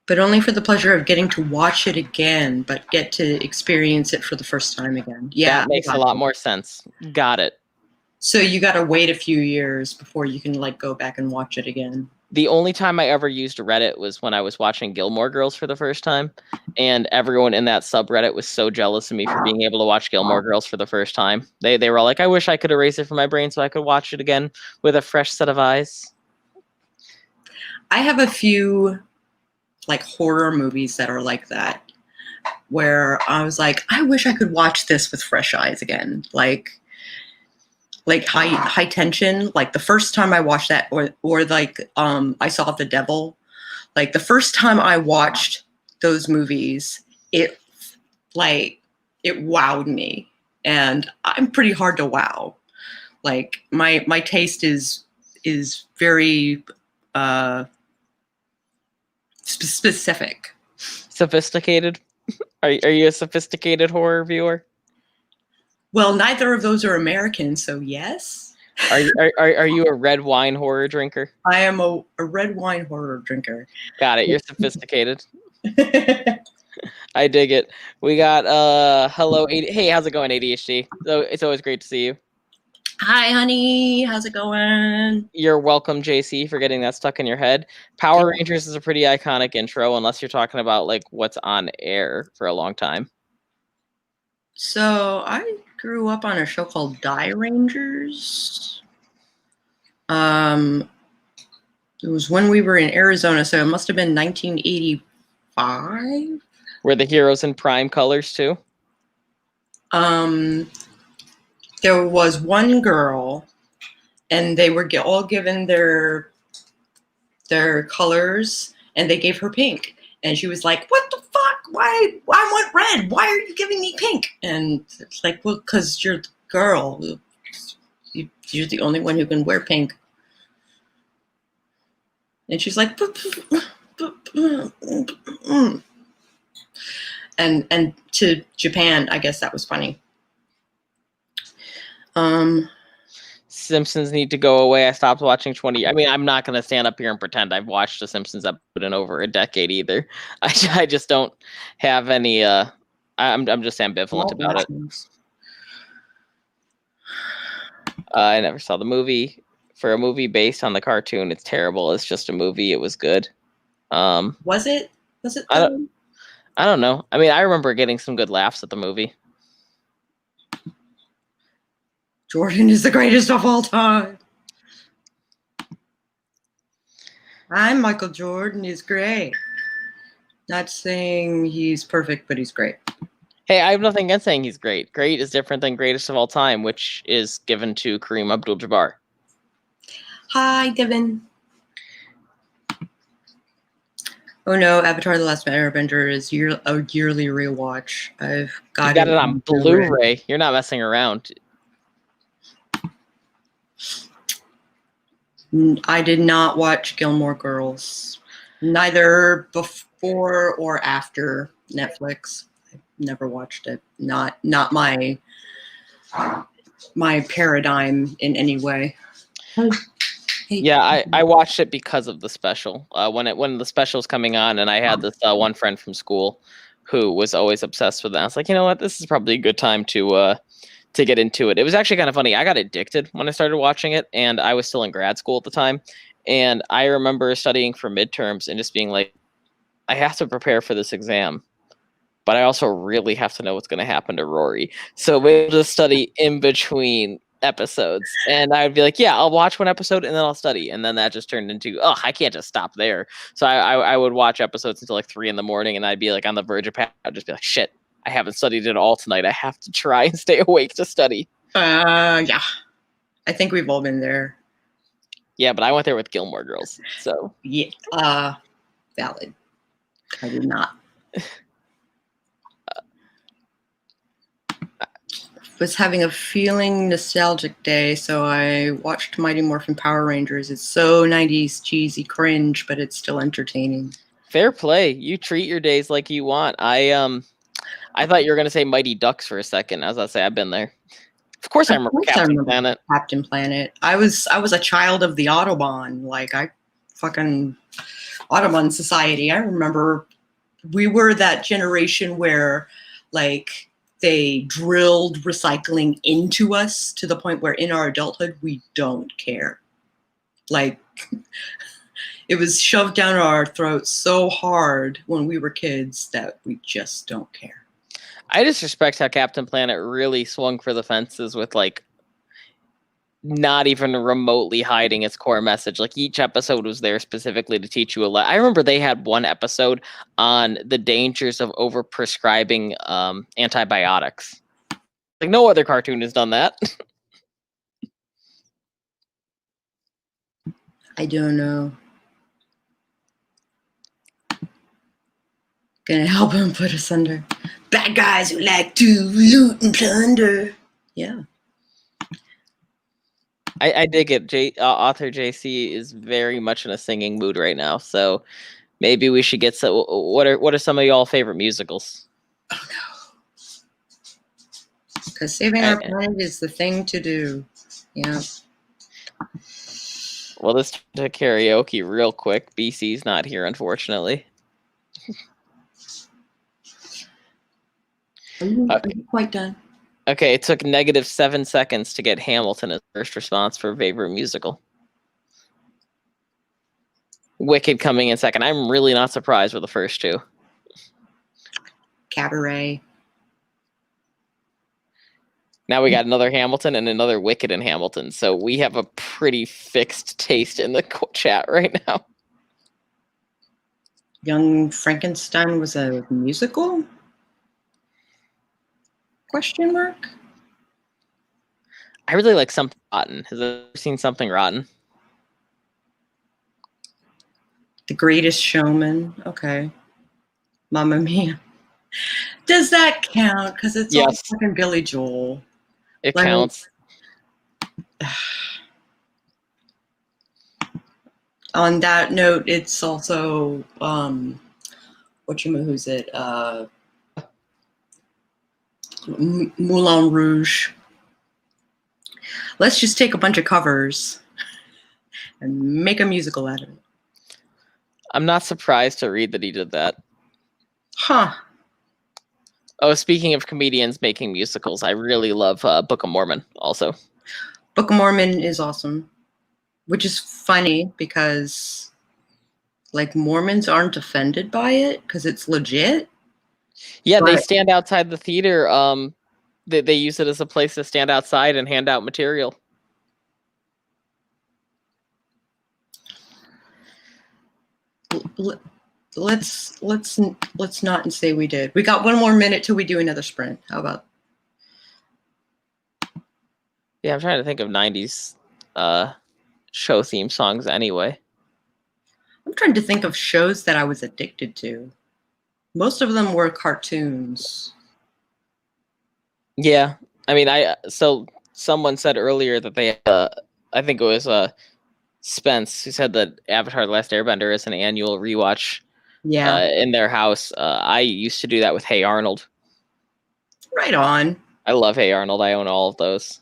But only for the pleasure of getting to watch it again, but get to experience it for the first time again. Yeah, that makes a lot more sense. Got it. So you got to wait a few years before you can go back and watch it again. The only time I ever used Reddit was when I was watching Gilmore Girls for the first time, and everyone in that subreddit was so jealous of me for being able to watch Gilmore Girls for the first time. They were all like, I wish I could erase it from my brain so I could watch it again with a fresh set of eyes. I have a few horror movies that are like that, where I was like, I wish I could watch this with fresh eyes again. Like high tension. Like the first time I watched that, or I Saw the Devil. Like the first time I watched those movies, it like it wowed me, and I'm pretty hard to wow. Like my taste is very specific. Sophisticated? Are you a sophisticated horror viewer? Well, neither of those are American, so yes. Are you a red wine horror drinker? I am a red wine horror drinker. Got it. You're sophisticated. I dig it. We got hello hey, how's it going, ADHD? So it's always great to see you. Hi, honey. How's it going? You're welcome, JC, for getting that stuck in your head. Power Rangers is a pretty iconic intro, unless you're talking about like what's on air for a long time. So I grew up on a show called Die Rangers. It was when we were in Arizona, so it must have been 1985. Were the heroes in prime colors too? There was one girl, and they were all given their colors, and they gave her pink. And she was like, "What the fuck? Why? I want red. Why are you giving me pink?" And it's like, "Well, because you're the girl. You're the only one who can wear pink." And she's like, and to Japan, I guess that was funny. Simpsons need to go away. I stopped watching 20. I mean, I'm not going to stand up here and pretend I've watched the Simpsons episode in over a decade either. I just don't have any. I'm just ambivalent about it. I never saw the movie. For a movie based on the cartoon, it's terrible. It's just a movie. It was good. Was it? Was it? I don't know. I mean, I remember getting some good laughs at the movie. Jordan is the greatest of all time. I'm Michael Jordan. He's great. Not saying he's perfect, but he's great. Hey, I have nothing against saying he's great. Great is different than greatest of all time, which is given to Kareem Abdul-Jabbar. Hi, Devin. Oh no, Avatar: The Last Airbender is a yearly rewatch. I've got You got it on Blu-ray. You're not messing around. I did not watch Gilmore Girls, neither before or after Netflix. I never watched it. Not my paradigm in any way. Yeah, I watched it because of the special. When the special's coming on, and I had this one friend from school who was always obsessed with it. I was like, you know what, this is probably a good time to get into it. It was actually kind of funny. I got addicted when I started watching it, and I was still in grad school at the time. And I remember studying for midterms and just being like, I have to prepare for this exam, but I also really have to know what's going to happen to Rory. So we'll just study in between episodes, and I would be like, yeah, I'll watch one episode and then I'll study, and then that just turned into, oh, I can't just stop there. So I would watch episodes until like 3 a.m, and I'd be like on the verge of I'd just be like, shit, I haven't studied at all tonight. I have to try and stay awake to study. Yeah, I think we've all been there. Yeah, but I went there with Gilmore Girls, so yeah, valid. I did not. Was having a feeling nostalgic day, so I watched Mighty Morphin Power Rangers. It's so 90s cheesy cringe, but it's still entertaining. Fair play. You treat your days like you want. I thought you were gonna say Mighty Ducks for a second. As I say, I've been there. Of course, I remember Captain Planet. Captain Planet. I was a child of the Autobahn. Like I fucking Autobahn Society. I remember we were that generation where like they drilled recycling into us to the point where in our adulthood we don't care. Like it was shoved down our throats so hard when we were kids that we just don't care. I just respect how Captain Planet really swung for the fences with like not even remotely hiding its core message. Like each episode was there specifically to teach you a lot. I remember they had one episode on the dangers of overprescribing antibiotics. Like no other cartoon has done that. I don't know. Gonna help him put us under. Bad guys who like to loot and plunder. Yeah. I dig it. Author JC is very much in a singing mood right now, so maybe we should get some. What are some of y'all favorite musicals? Oh no. Because saving our planet is the thing to do. Yeah. Well, let's do karaoke real quick. BC's not here, unfortunately. Are you quite done? Okay, it took -7 seconds to get Hamilton as first response for favorite musical. Wicked coming in second. I'm really not surprised with the first two. Cabaret. Now we got another Hamilton and another Wicked in Hamilton. So we have a pretty fixed taste in the chat right now. Young Frankenstein was a musical? Question mark? I really like Something Rotten. Has anyone seen Something Rotten? The Greatest Showman. Okay. Mamma Mia. Does that count? Because it's all fucking Billy Joel. It counts. On that note, it's also who's it? Moulin Rouge. Let's just take a bunch of covers and make a musical out of it. I'm not surprised to read that he did that. Huh. Oh, speaking of comedians making musicals, I really love Book of Mormon also. Book of Mormon is awesome, which is funny because like Mormons aren't offended by it because it's legit. Yeah, they stand outside the theater. They use it as a place to stand outside and hand out material. Let's not say we did. We got one more minute till we do another sprint. How about? Yeah, I'm trying to think of 90s show theme songs anyway. I'm trying to think of shows that I was addicted to. Most of them were cartoons. Yeah. I mean, so someone said earlier that they I think it was Spence who said that Avatar: The Last Airbender is an annual rewatch in their house. I used to do that with Hey Arnold. Right on. I love Hey Arnold. I own all of those.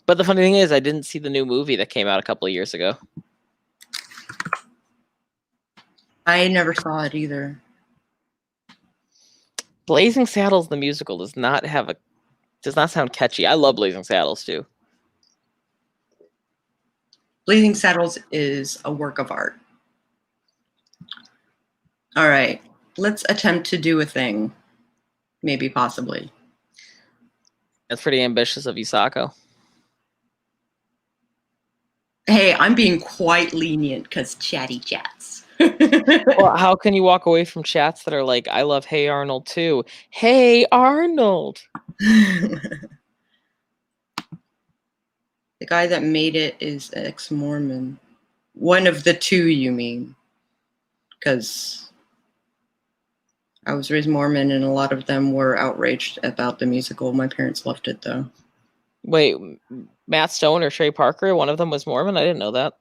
But the funny thing is, I didn't see the new movie that came out a couple of years ago. I never saw it either. Blazing Saddles, the musical, does not sound catchy. I love Blazing Saddles too. Blazing Saddles is a work of art. All right, let's attempt to do a thing. Maybe, possibly. That's pretty ambitious of you, Sako. Hey, I'm being quite lenient because chatty chats. Well, how can you walk away from chats that are like, I love Hey Arnold too? Hey Arnold! The guy that made it is ex-Mormon. One of the two, you mean? Because I was raised Mormon and a lot of them were outraged about the musical. My parents loved it, though. Wait, Matt Stone or Trey Parker, one of them was Mormon? I didn't know that.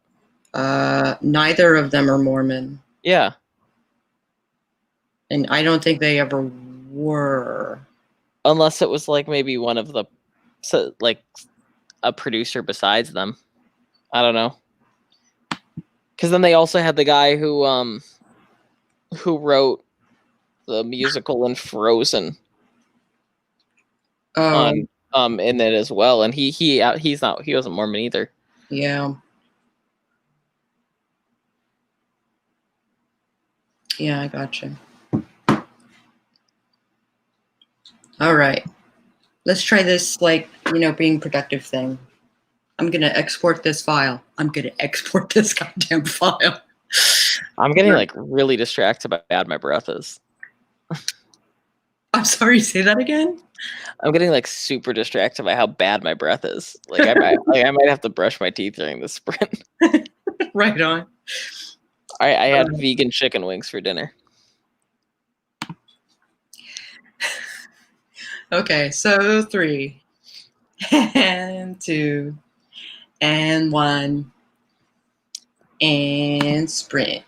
Neither of them are Mormon. Yeah. And I don't think they ever were. Unless it was like maybe one of the, like a producer besides them. I don't know. Because then they also had the guy who wrote the musical in Frozen in it as well, and he wasn't Mormon either. Yeah. Yeah, I gotcha. All right. Let's try this, being productive thing. I'm going to export this file. I'm going to export this goddamn file. I'm getting, really distracted by how bad my breath is. I'm sorry, say that again? I'm getting, super distracted by how bad my breath is. I might have to brush my teeth during this sprint. Right on. I had vegan chicken wings for dinner. Okay, so 3 and 2 and 1 and sprint.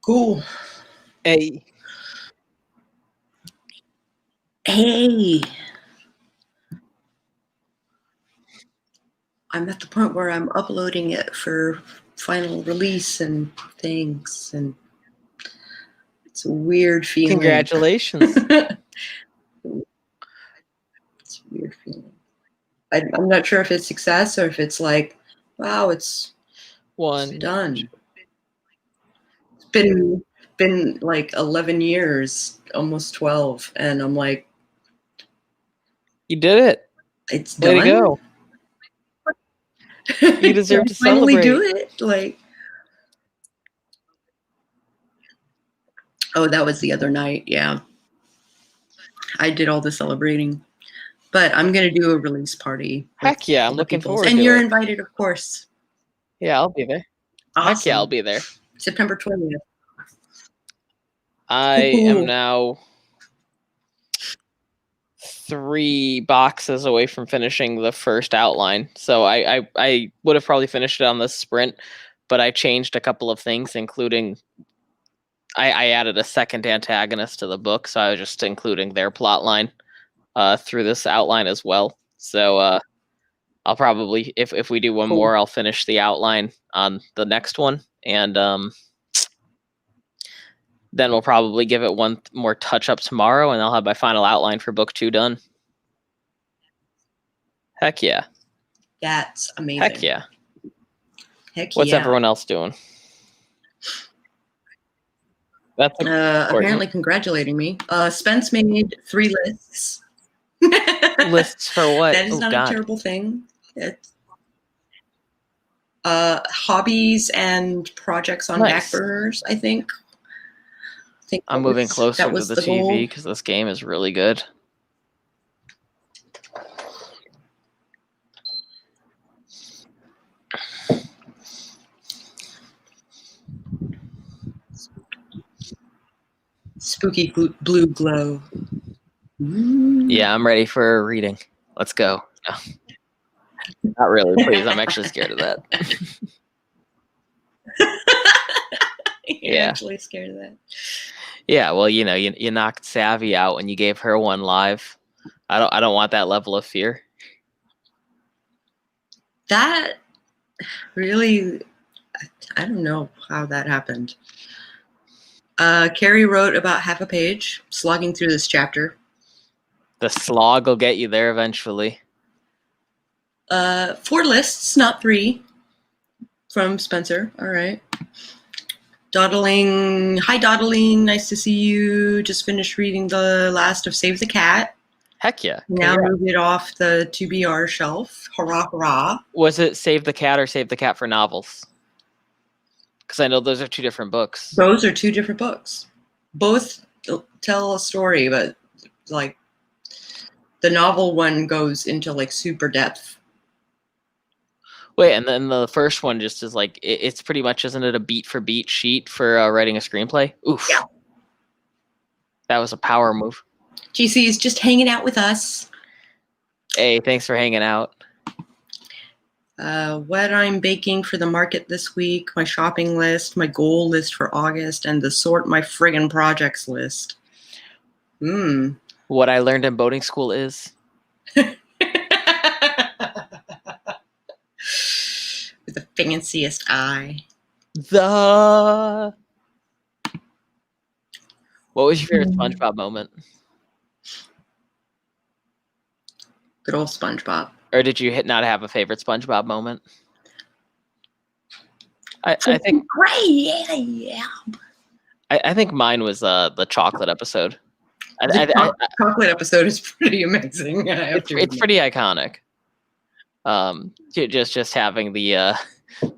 Cool. Hey. Hey. I'm at the point where I'm uploading it for final release and things, and it's a weird feeling. Congratulations. It's a weird feeling. I'm not sure if it's success or if it's like, wow, it's done. It's been like 11 years, almost 12, and I'm like, You did it. it's Way done. to go. You deserve to finally do celebrate. it. Like, oh, that was the other night. Yeah, I did all the celebrating, but I'm gonna do a release party. Heck yeah, I'm other looking people's, forward and to you're it. invited, of course. Yeah, I'll be there. Awesome. Heck yeah, I'll be there. September 20th. I Cool. am now 3 boxes away from finishing the first outline. So I would have probably finished it on the sprint, but I changed a couple of things, including I added a second antagonist to the book, so I was just including their plot line through this outline as well. So I'll probably, if we do one Cool. more, I'll finish the outline on the next one, and then we'll probably give it one more touch up tomorrow, and I'll have my final outline for book 2 done. Heck yeah. That's amazing. Heck yeah. Heck What's yeah. everyone else doing? That's apparently congratulating me. Spence made 3 lists. Lists for what? That is not a terrible thing. It's hobbies and projects on back burners, I think. I'm moving closer to the TV because this game is really good. Spooky blue glow. Yeah, I'm ready for a reading. Let's go. No. Not really, please. I'm actually scared of that. You're actually scared of that. Yeah, well, you know, you knocked Savvy out when you gave her one live. I don't want that level of fear. That really, I don't know how that happened. Carrie wrote about half a page, slogging through this chapter. The slog will get you there eventually. 4 lists, not 3, from Spencer. All right. Dawdling. Hi, Dawdling. Nice to see you. Just finished reading the last of Save the Cat. Heck yeah. Now move it off the TBR shelf. Hurrah, hurrah. Was it Save the Cat or Save the Cat for Novels? Because I know those are 2 different books. Those are 2 different books. Both tell a story, but like the novel one goes into like super depth. Wait, and then the first one just is like, it's pretty much, isn't it a beat for beat sheet for writing a screenplay? Oof. Yeah. That was a power move. GC is just hanging out with us. Hey, thanks for hanging out. What I'm baking for the market this week, my shopping list, my goal list for August, and the sort my friggin' projects list. What I learned in boating school is... With the fanciest eye. What was your favorite SpongeBob moment? Good old SpongeBob. Or did you not have a favorite SpongeBob moment? I think great. Yeah. I think mine was the chocolate episode. Chocolate episode is pretty amazing. It's pretty iconic. Just having the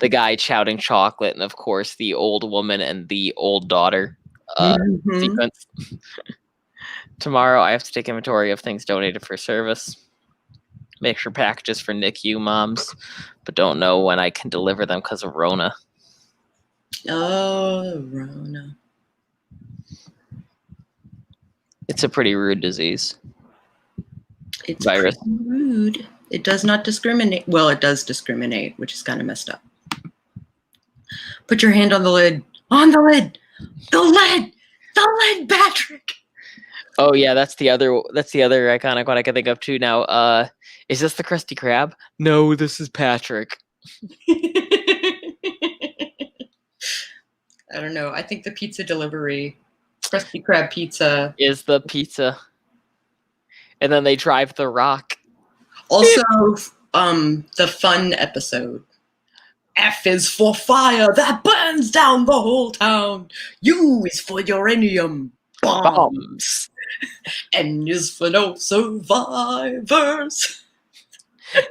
guy shouting chocolate, and of course the old woman and the old daughter sequence. Tomorrow I have to take inventory of things donated for service. Make sure packages for NICU moms, but don't know when I can deliver them because of Rona. Oh, Rona. It's a pretty rude disease. It's virus. Rude. It does not discriminate. Well, it does discriminate, which is kind of messed up. Put your hand on the lid. On the lid. The lead, Patrick. Oh yeah, that's the other iconic one I can think of too now. Is this the Krusty Krab? No, this is Patrick. I don't know. I think the pizza delivery, Krusty Krab pizza, is the pizza. And then they drive the rock. Also, the fun episode. F is for fire that burns down the whole town. U is for uranium bombs. N is for no survivors.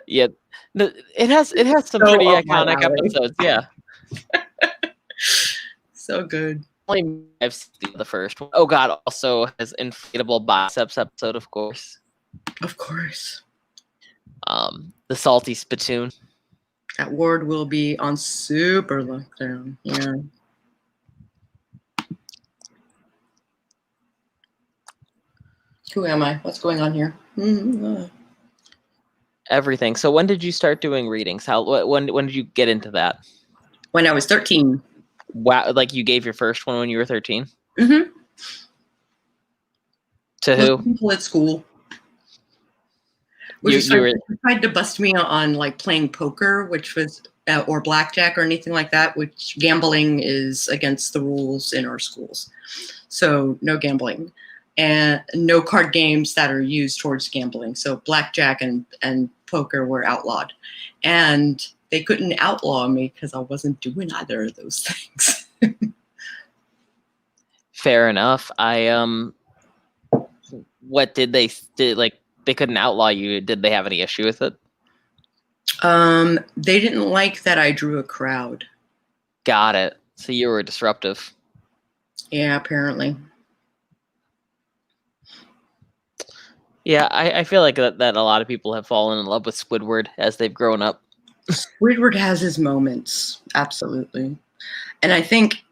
Yeah, it has some So pretty up my iconic alley. episodes. Yeah, So good. only I've seen the first one. Oh God, also has inflatable biceps episode, of course. Of course. The salty spittoon. That ward will be on super lockdown. Yeah. Who am I? What's going on here? Everything. So when did you start doing readings? When did you get into that? When I was 13. Wow, like you gave your first one when you were 13? Mm-hmm. To who? People at school. Which tried to bust me on like playing poker, which was or blackjack or anything like that, which gambling is against the rules in our schools. So no gambling and no card games that are used towards gambling. So blackjack and poker were outlawed. And they couldn't outlaw me because I wasn't doing either of those things. Fair enough. What did they like? They couldn't outlaw you. Did they have any issue with it? They didn't like that I drew a crowd. Got it. So you were disruptive. Yeah, apparently. Yeah, I feel like that a lot of people have fallen in love with Squidward as they've grown up. Squidward has his moments, absolutely. And I think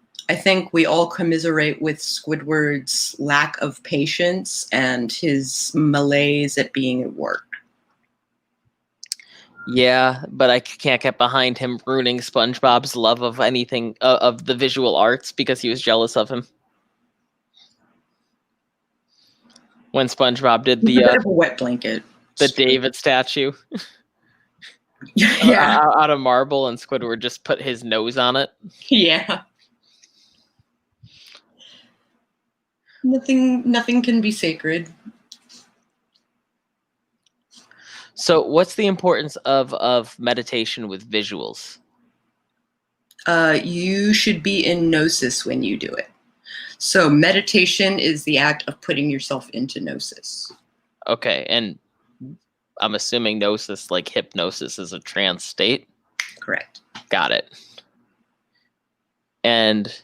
we all commiserate with Squidward's lack of patience and his malaise at being at work. Yeah, but I can't get behind him ruining SpongeBob's love of anything of the visual arts because he was jealous of him. When SpongeBob did the a wet blanket, the David statue, yeah, out of marble, and Squidward just put his nose on it. Yeah. Nothing can be sacred. So what's the importance of meditation with visuals? You should be in gnosis when you do it. So meditation is the act of putting yourself into gnosis. Okay, and I'm assuming gnosis, like hypnosis, is a trance state? Correct. Got it. And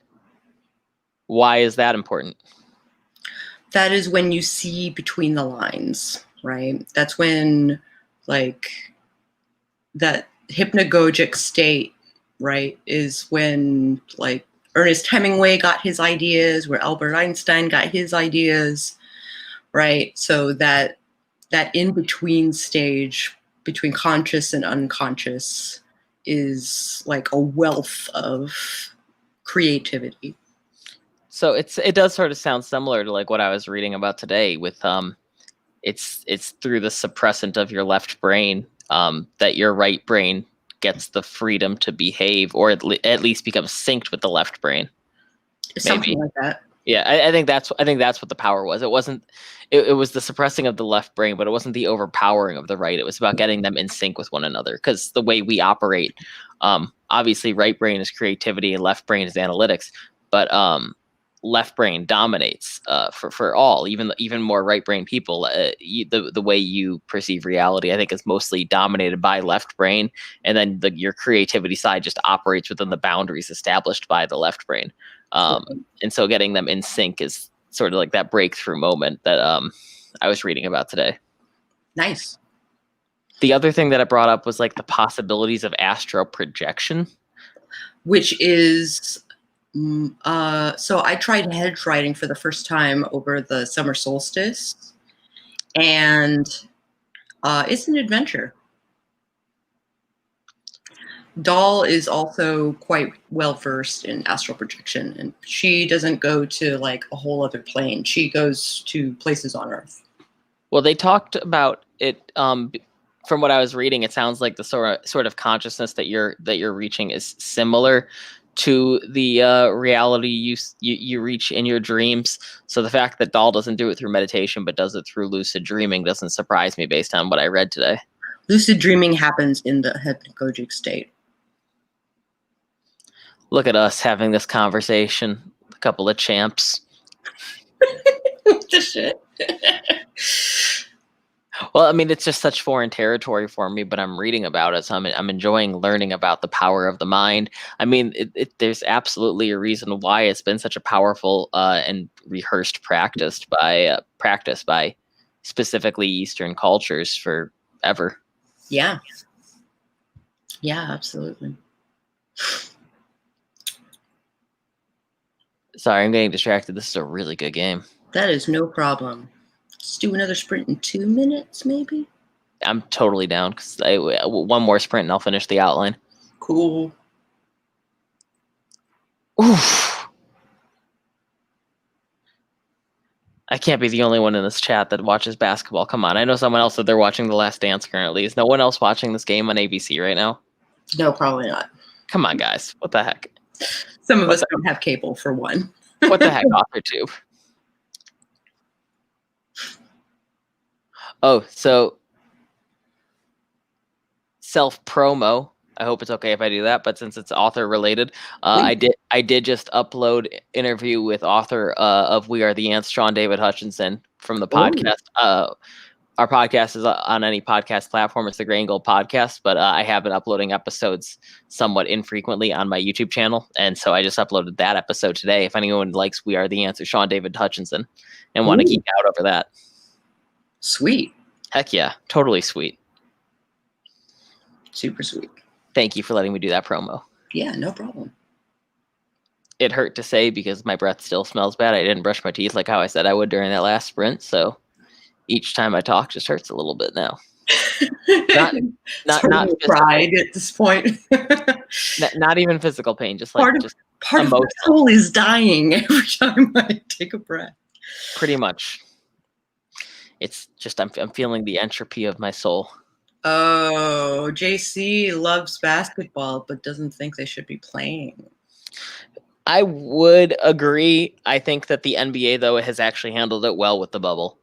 why is that important? That is when you see between the lines, right? That's when, like, that hypnagogic state, right, is when, like, Ernest Hemingway got his ideas, where Albert Einstein got his ideas, right? So that in-between stage between conscious and unconscious is like a wealth of creativity. So it does sort of sound similar to like what I was reading about today with it's through the suppressant of your left brain that your right brain gets the freedom to behave, or at least becomes synced with the left brain. Something like that. Yeah, I think that's what the power was. It wasn't. It was the suppressing of the left brain, but it wasn't the overpowering of the right. It was about getting them in sync with one another. Because the way we operate, obviously, right brain is creativity and left brain is analytics. But left brain dominates for all, even more right brain people. The way you perceive reality, I think, is mostly dominated by left brain, and then your creativity side just operates within the boundaries established by the left brain. And so getting them in sync is sort of like that breakthrough moment that I was reading about today. Nice. The other thing that it brought up was like the possibilities of astral projection, which is so I tried hedge riding for the first time over the summer solstice, and it's an adventure. Doll is also quite well versed in astral projection, and she doesn't go to like a whole other plane. She goes to places on Earth. Well, they talked about it. From what I was reading, it sounds like the sort of consciousness that you're reaching is similar to the reality you reach in your dreams. So the fact that Doll doesn't do it through meditation but does it through lucid dreaming doesn't surprise me based on what I read today. Lucid dreaming happens in the hypnagogic state. Look at us having this conversation. A couple of champs. What the shit? Well, I mean, it's just such foreign territory for me, but I'm reading about it, so I'm enjoying learning about the power of the mind. I mean, there's absolutely a reason why it's been such a powerful and rehearsed practice by specifically Eastern cultures forever. Yeah. Yeah, absolutely. Sorry, I'm getting distracted. This is a really good game. That is no problem. Let's do another sprint in 2 minutes, maybe. I'm totally down because one more sprint and I'll finish the outline. Cool. Oof. I can't be the only one in this chat that watches basketball. Come on, I know someone else that they're watching The Last Dance currently. Is no one else watching this game on ABC right now? No, probably not. Come on, guys. What the heck? Some of us don't have cable, for one. What the heck, AuthorTube? Oh, so self-promo. I hope it's okay if I do that, but since it's author related, I did just upload interview with author of We Are the Ants, Sean David Hutchinson, from the podcast. Our podcast is on any podcast platform. It's the Gray and Gold Podcast, but I have been uploading episodes somewhat infrequently on my YouTube channel, and so I just uploaded that episode today. If anyone likes We Are the Ants, Sean David Hutchinson, and want to geek out over that. Sweet. Heck yeah, totally sweet. Super sweet. Thank you for letting me do that promo. Yeah, no problem. It hurt to say because my breath still smells bad. I didn't brush my teeth like how I said I would during that last sprint, so each time I talk just hurts a little bit now. not pride at this point. not even physical pain, just like part of my soul is dying every time I take a breath. Pretty much. It's just I'm feeling the entropy of my soul. Oh, JC loves basketball but doesn't think they should be playing. I would agree. I think that the NBA though has actually handled it well with the bubble.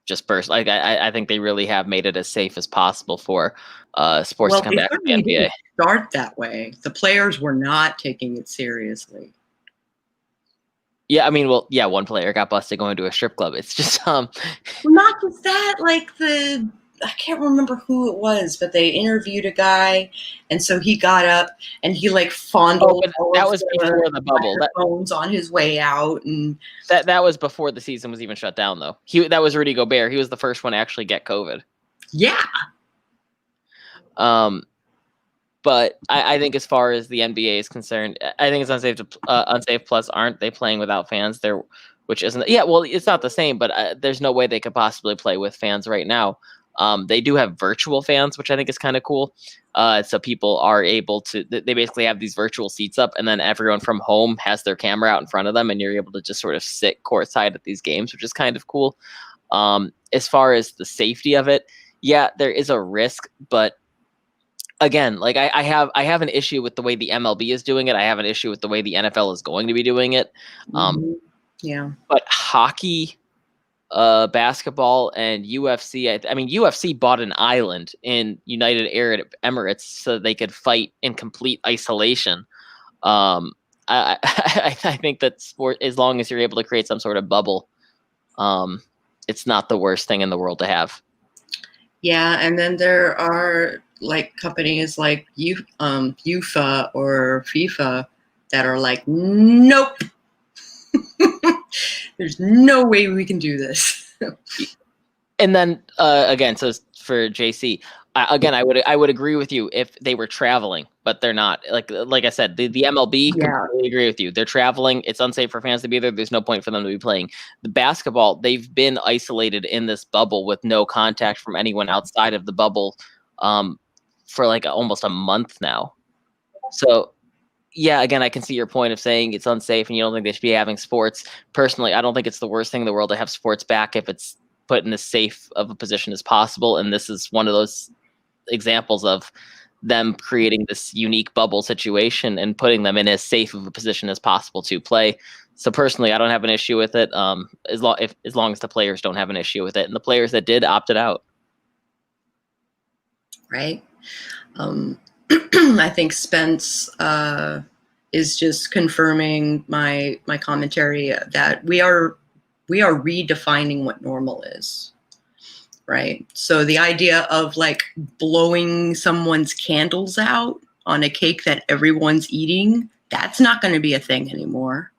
Just first, like I think they really have made it as safe as possible for sports to come back to the NBA. Didn't start that way. The players were not taking it seriously. Yeah, I mean, well, yeah, one player got busted going to a strip club. It's just Not just that, like I can't remember who it was, but they interviewed a guy, and so he got up and he like fondled. Oh, that was before the bubble. Phones on his way out, and that was before the season was even shut down. Though that was Rudy Gobert. He was the first one to actually get COVID. Yeah. But I think as far as the NBA is concerned, I think it's unsafe. Unsafe plus aren't they playing without fans there? Which isn't. Yeah, well, it's not the same, but there's no way they could possibly play with fans right now. They do have virtual fans, which I think is kind of cool. So people are able to, they basically have these virtual seats up, and then everyone from home has their camera out in front of them, and you're able to just sort of sit courtside at these games, which is kind of cool. As far as the safety of it, yeah, there is a risk, but again, like I have an issue with the way the MLB is doing it. I have an issue with the way the NFL is going to be doing it. Yeah. But hockey, basketball, and UFC. I mean, UFC bought an island in United Arab Emirates so they could fight in complete isolation. I think that sport, as long as you're able to create some sort of bubble, it's not the worst thing in the world to have. Yeah, and then there are like companies like UEFA or FIFA that are like, nope. There's no way we can do this. And then again, so for JC, again, I would agree with you if they were traveling, but they're not. Like I said, the MLB, completely agree with you. They're traveling. It's unsafe for fans to be there. There's no point for them to be playing. The basketball, they've been isolated in this bubble with no contact from anyone outside of the bubble for like almost a month now. So yeah, again, I can see your point of saying it's unsafe and you don't think they should be having sports. Personally, I don't think it's the worst thing in the world to have sports back if it's put in as safe of a position as possible. And this is one of those examples of them creating this unique bubble situation and putting them in as safe of a position as possible to play. So personally, I don't have an issue with it. As long as the players don't have an issue with it, and the players that did opted out. Right. I think Spence is just confirming my commentary that we are redefining what normal is. Right. So the idea of like blowing someone's candles out on a cake that everyone's eating, that's not going to be a thing anymore.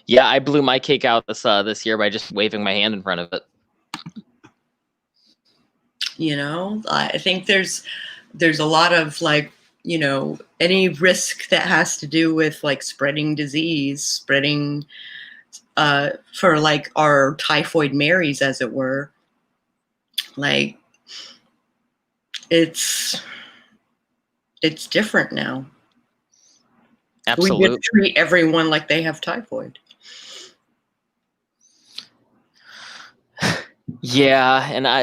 Yeah, I blew my cake out this year by just waving my hand in front of it. You know, I think there's a lot of like, you know, any risk that has to do with like spreading disease, spreading for like our typhoid Marys, as it were. Like it's different now. Absolutely. We just treat everyone like they have typhoid. Yeah, and I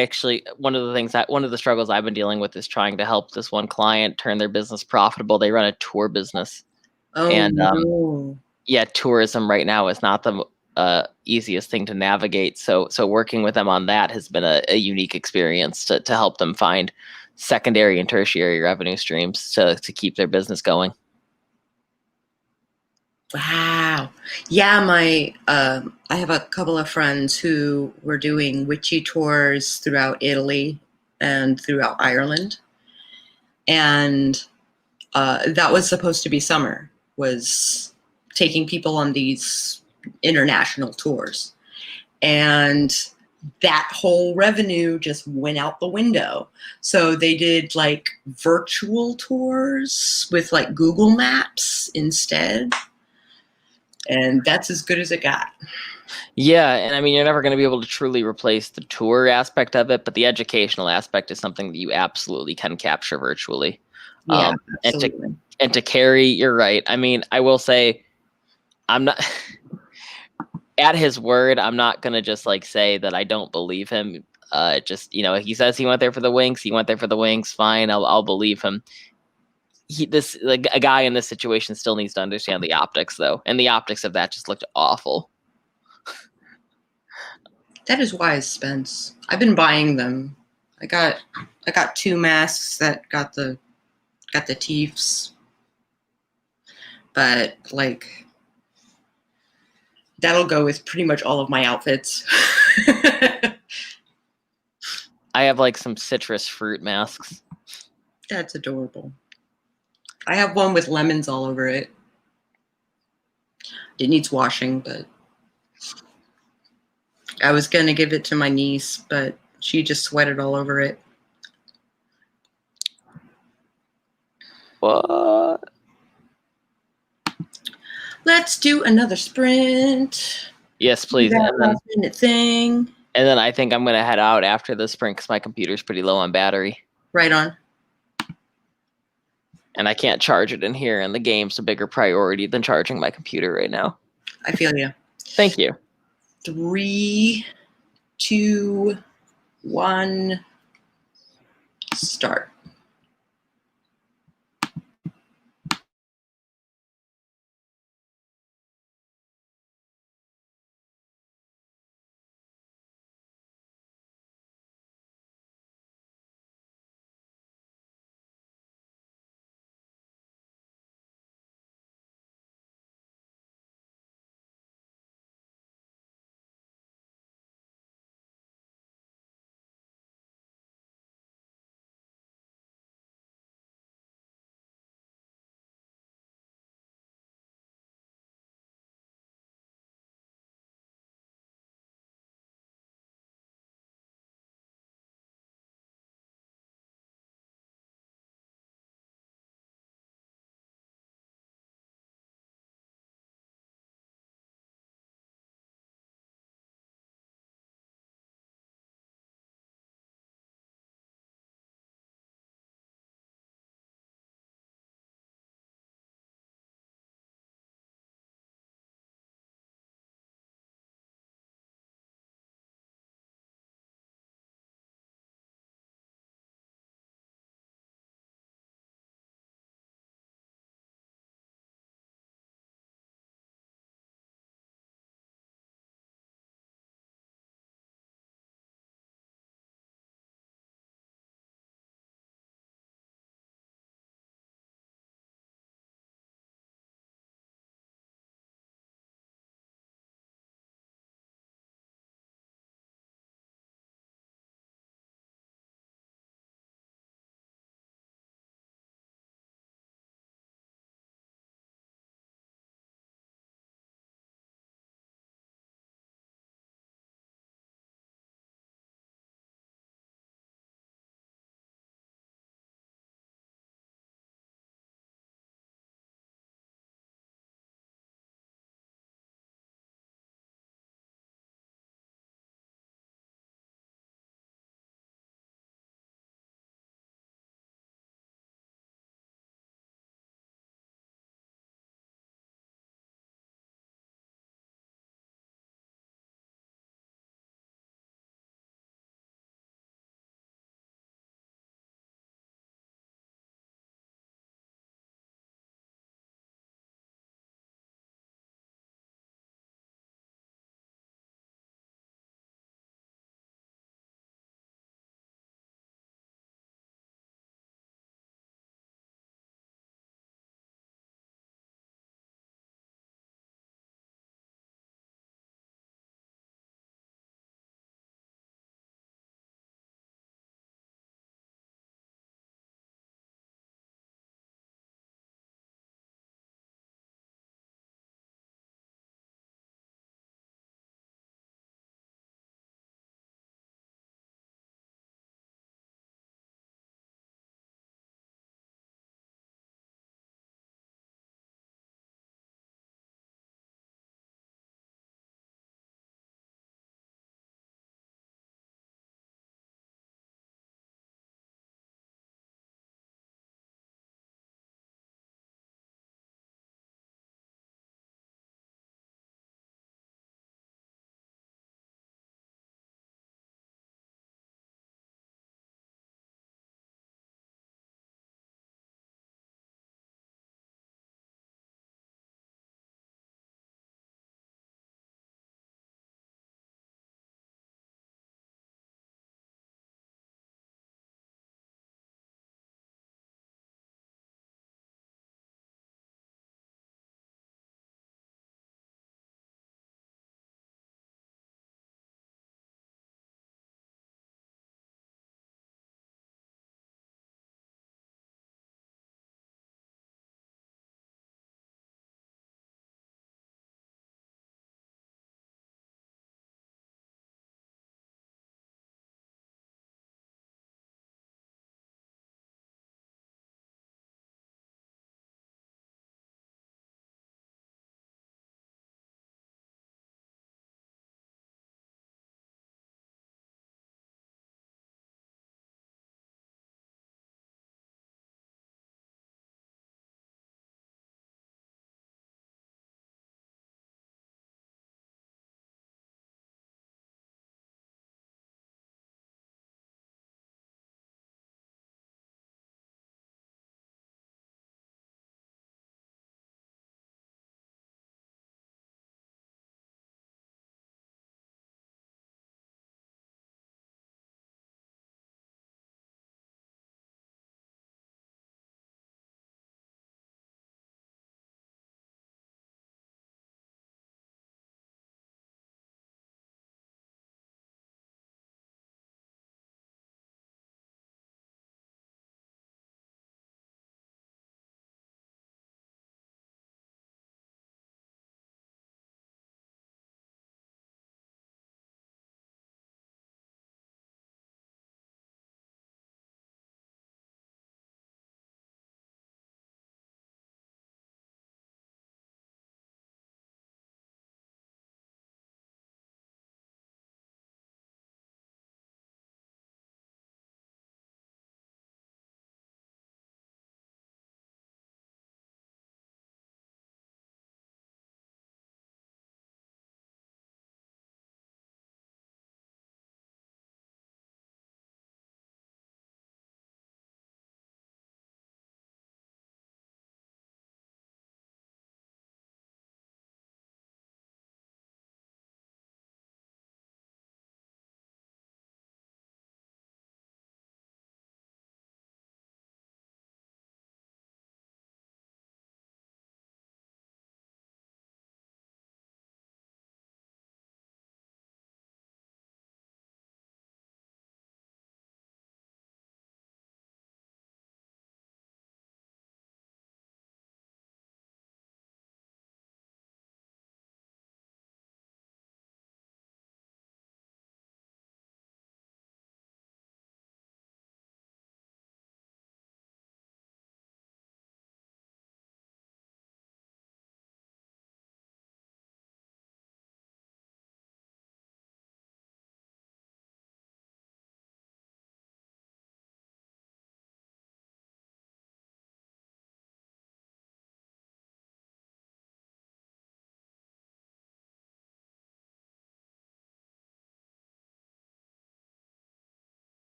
actually one of the struggles I've been dealing with is trying to help this one client turn their business profitable. They run a tour business. Oh, and no. Yeah, tourism right now is not the easiest thing to navigate. So working with them on that has been a unique experience to help them find secondary and tertiary revenue streams to keep their business going. Wow. Yeah, I have a couple of friends who were doing witchy tours throughout Italy and throughout Ireland. And that was supposed to be summer, was taking people on these international tours. And that whole revenue just went out the window. So they did like virtual tours with like Google Maps instead. And that's as good as it got. Yeah, and I mean, you're never going to be able to truly replace the tour aspect of it, but the educational aspect is something that you absolutely can capture virtually. Yeah, absolutely. And to carry, you're right. I mean, I will say, I'm not at his word. I'm not going to just like say that I don't believe him. Just, you know, he says he went there for the Winks. He went there for the Winks. Fine, I'll believe him. A guy in this situation still needs to understand the optics, though, and the optics of that just looked awful. That is wise, Spence. I've been buying them. I got 2 masks that got the teeths, but like that'll go with pretty much all of my outfits. I have like some citrus fruit masks. That's adorable. I have one with lemons all over it. It needs washing, but I was gonna give it to my niece, but she just sweated all over it. What? Let's do another sprint. Yes, please. That last minute thing. And then I think I'm going to head out after the sprint because my computer's pretty low on battery. Right on. And I can't charge it in here, and the game's a bigger priority than charging my computer right now. I feel you. Thank you. 3, 2, 1, start.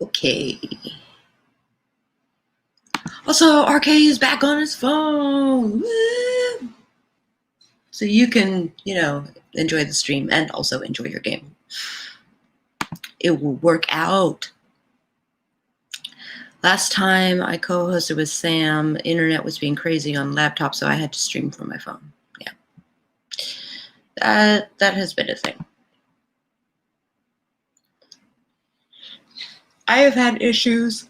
Okay. Also, RK is back on his phone. Woo! So you can, enjoy the stream and also enjoy your game. It will work out. Last time I co-hosted with Sam, internet was being crazy on laptop, so I had to stream from my phone. Yeah. That has been a thing. I have had issues.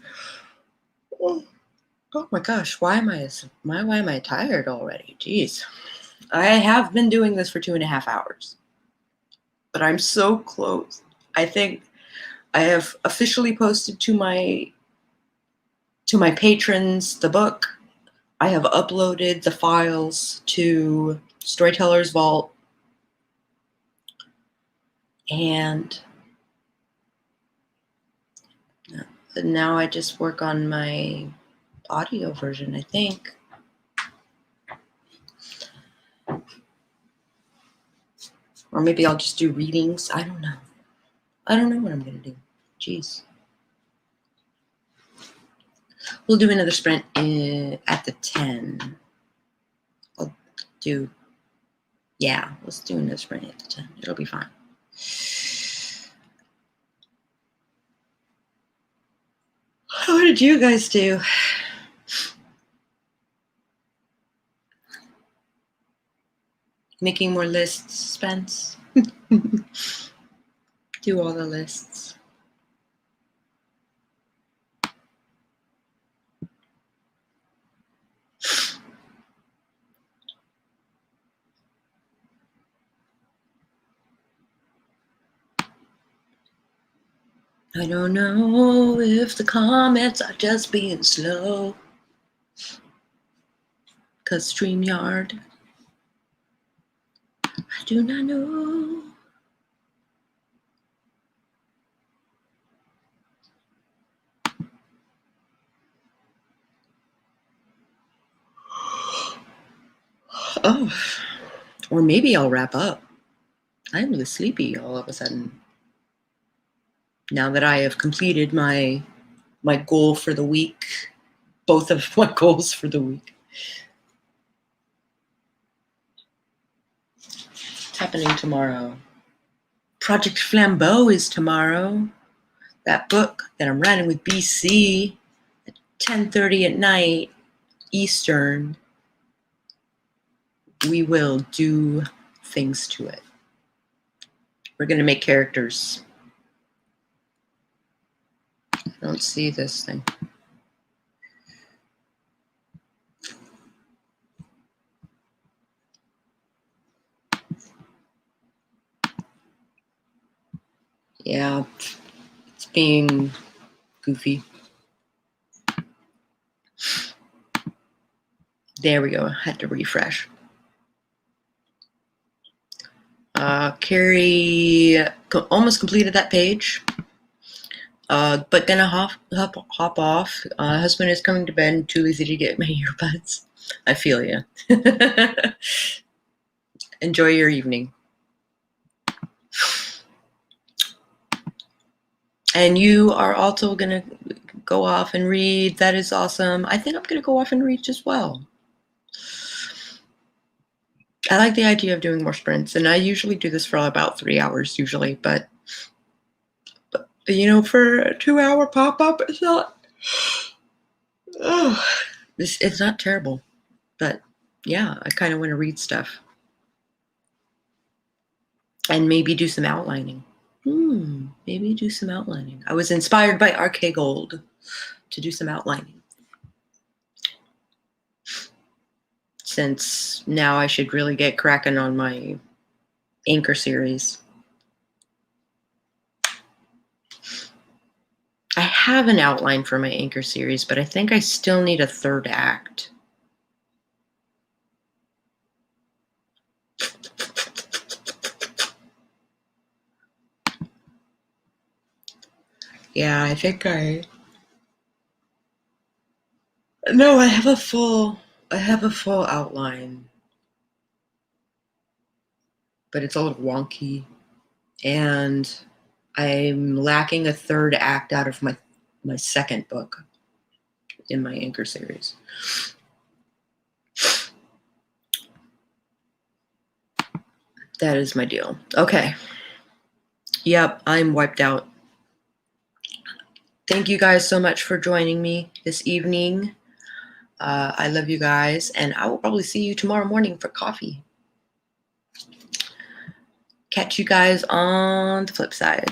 Oh my gosh, why am I tired already? Jeez. I have been doing this for 2.5 hours. But I'm so close. I think I have officially posted to my patrons the book. I have uploaded the files to Storyteller's Vault. And now I just work on my audio version, I think. Or maybe I'll just do readings. I don't know. I don't know what I'm going to do. Jeez. We'll do another sprint at the 10. Let's do another sprint at the 10. It'll be fine. What did you guys do? Making more lists, Spence? Do all the lists. I don't know if the comments are just being slow. 'Cause StreamYard, I do not know. Oh, or maybe I'll wrap up. I'm really sleepy all of a sudden. Now that I have completed my goal for the week, both of my goals for the week. What's happening tomorrow? Project Flambeau is tomorrow. That book that I'm writing with BC at 10:30 at night Eastern. We will do things to it. We're going to make characters. I don't see this thing. Yeah, it's being goofy. There we go. I had to refresh. Carrie almost completed that page, but gonna hop off. Husband is coming to bed. Too lazy to get my earbuds. I feel you. Enjoy your evening. And you are also gonna go off and read. That is awesome. I think I'm gonna go off and read as well. I like the idea of doing more sprints, and I usually do this for about 3 hours usually, but for a 2-hour pop-up, it's not, it's not terrible, but yeah, I kind of want to read stuff and maybe do some outlining. Maybe do some outlining. I was inspired by RK Gold to do some outlining. Since now I should really get cracking on my Anchor series. I have an outline for my Anchor series, but I think I still need a third act. Yeah, I think No, I have a full outline. But it's a little wonky. And I'm lacking a third act out of my my second book in my Anchor series. That is my deal. Okay. Yep, I'm wiped out. Thank you guys so much for joining me this evening. I love you guys, and I will probably see you tomorrow morning for coffee. Catch you guys on the flip side.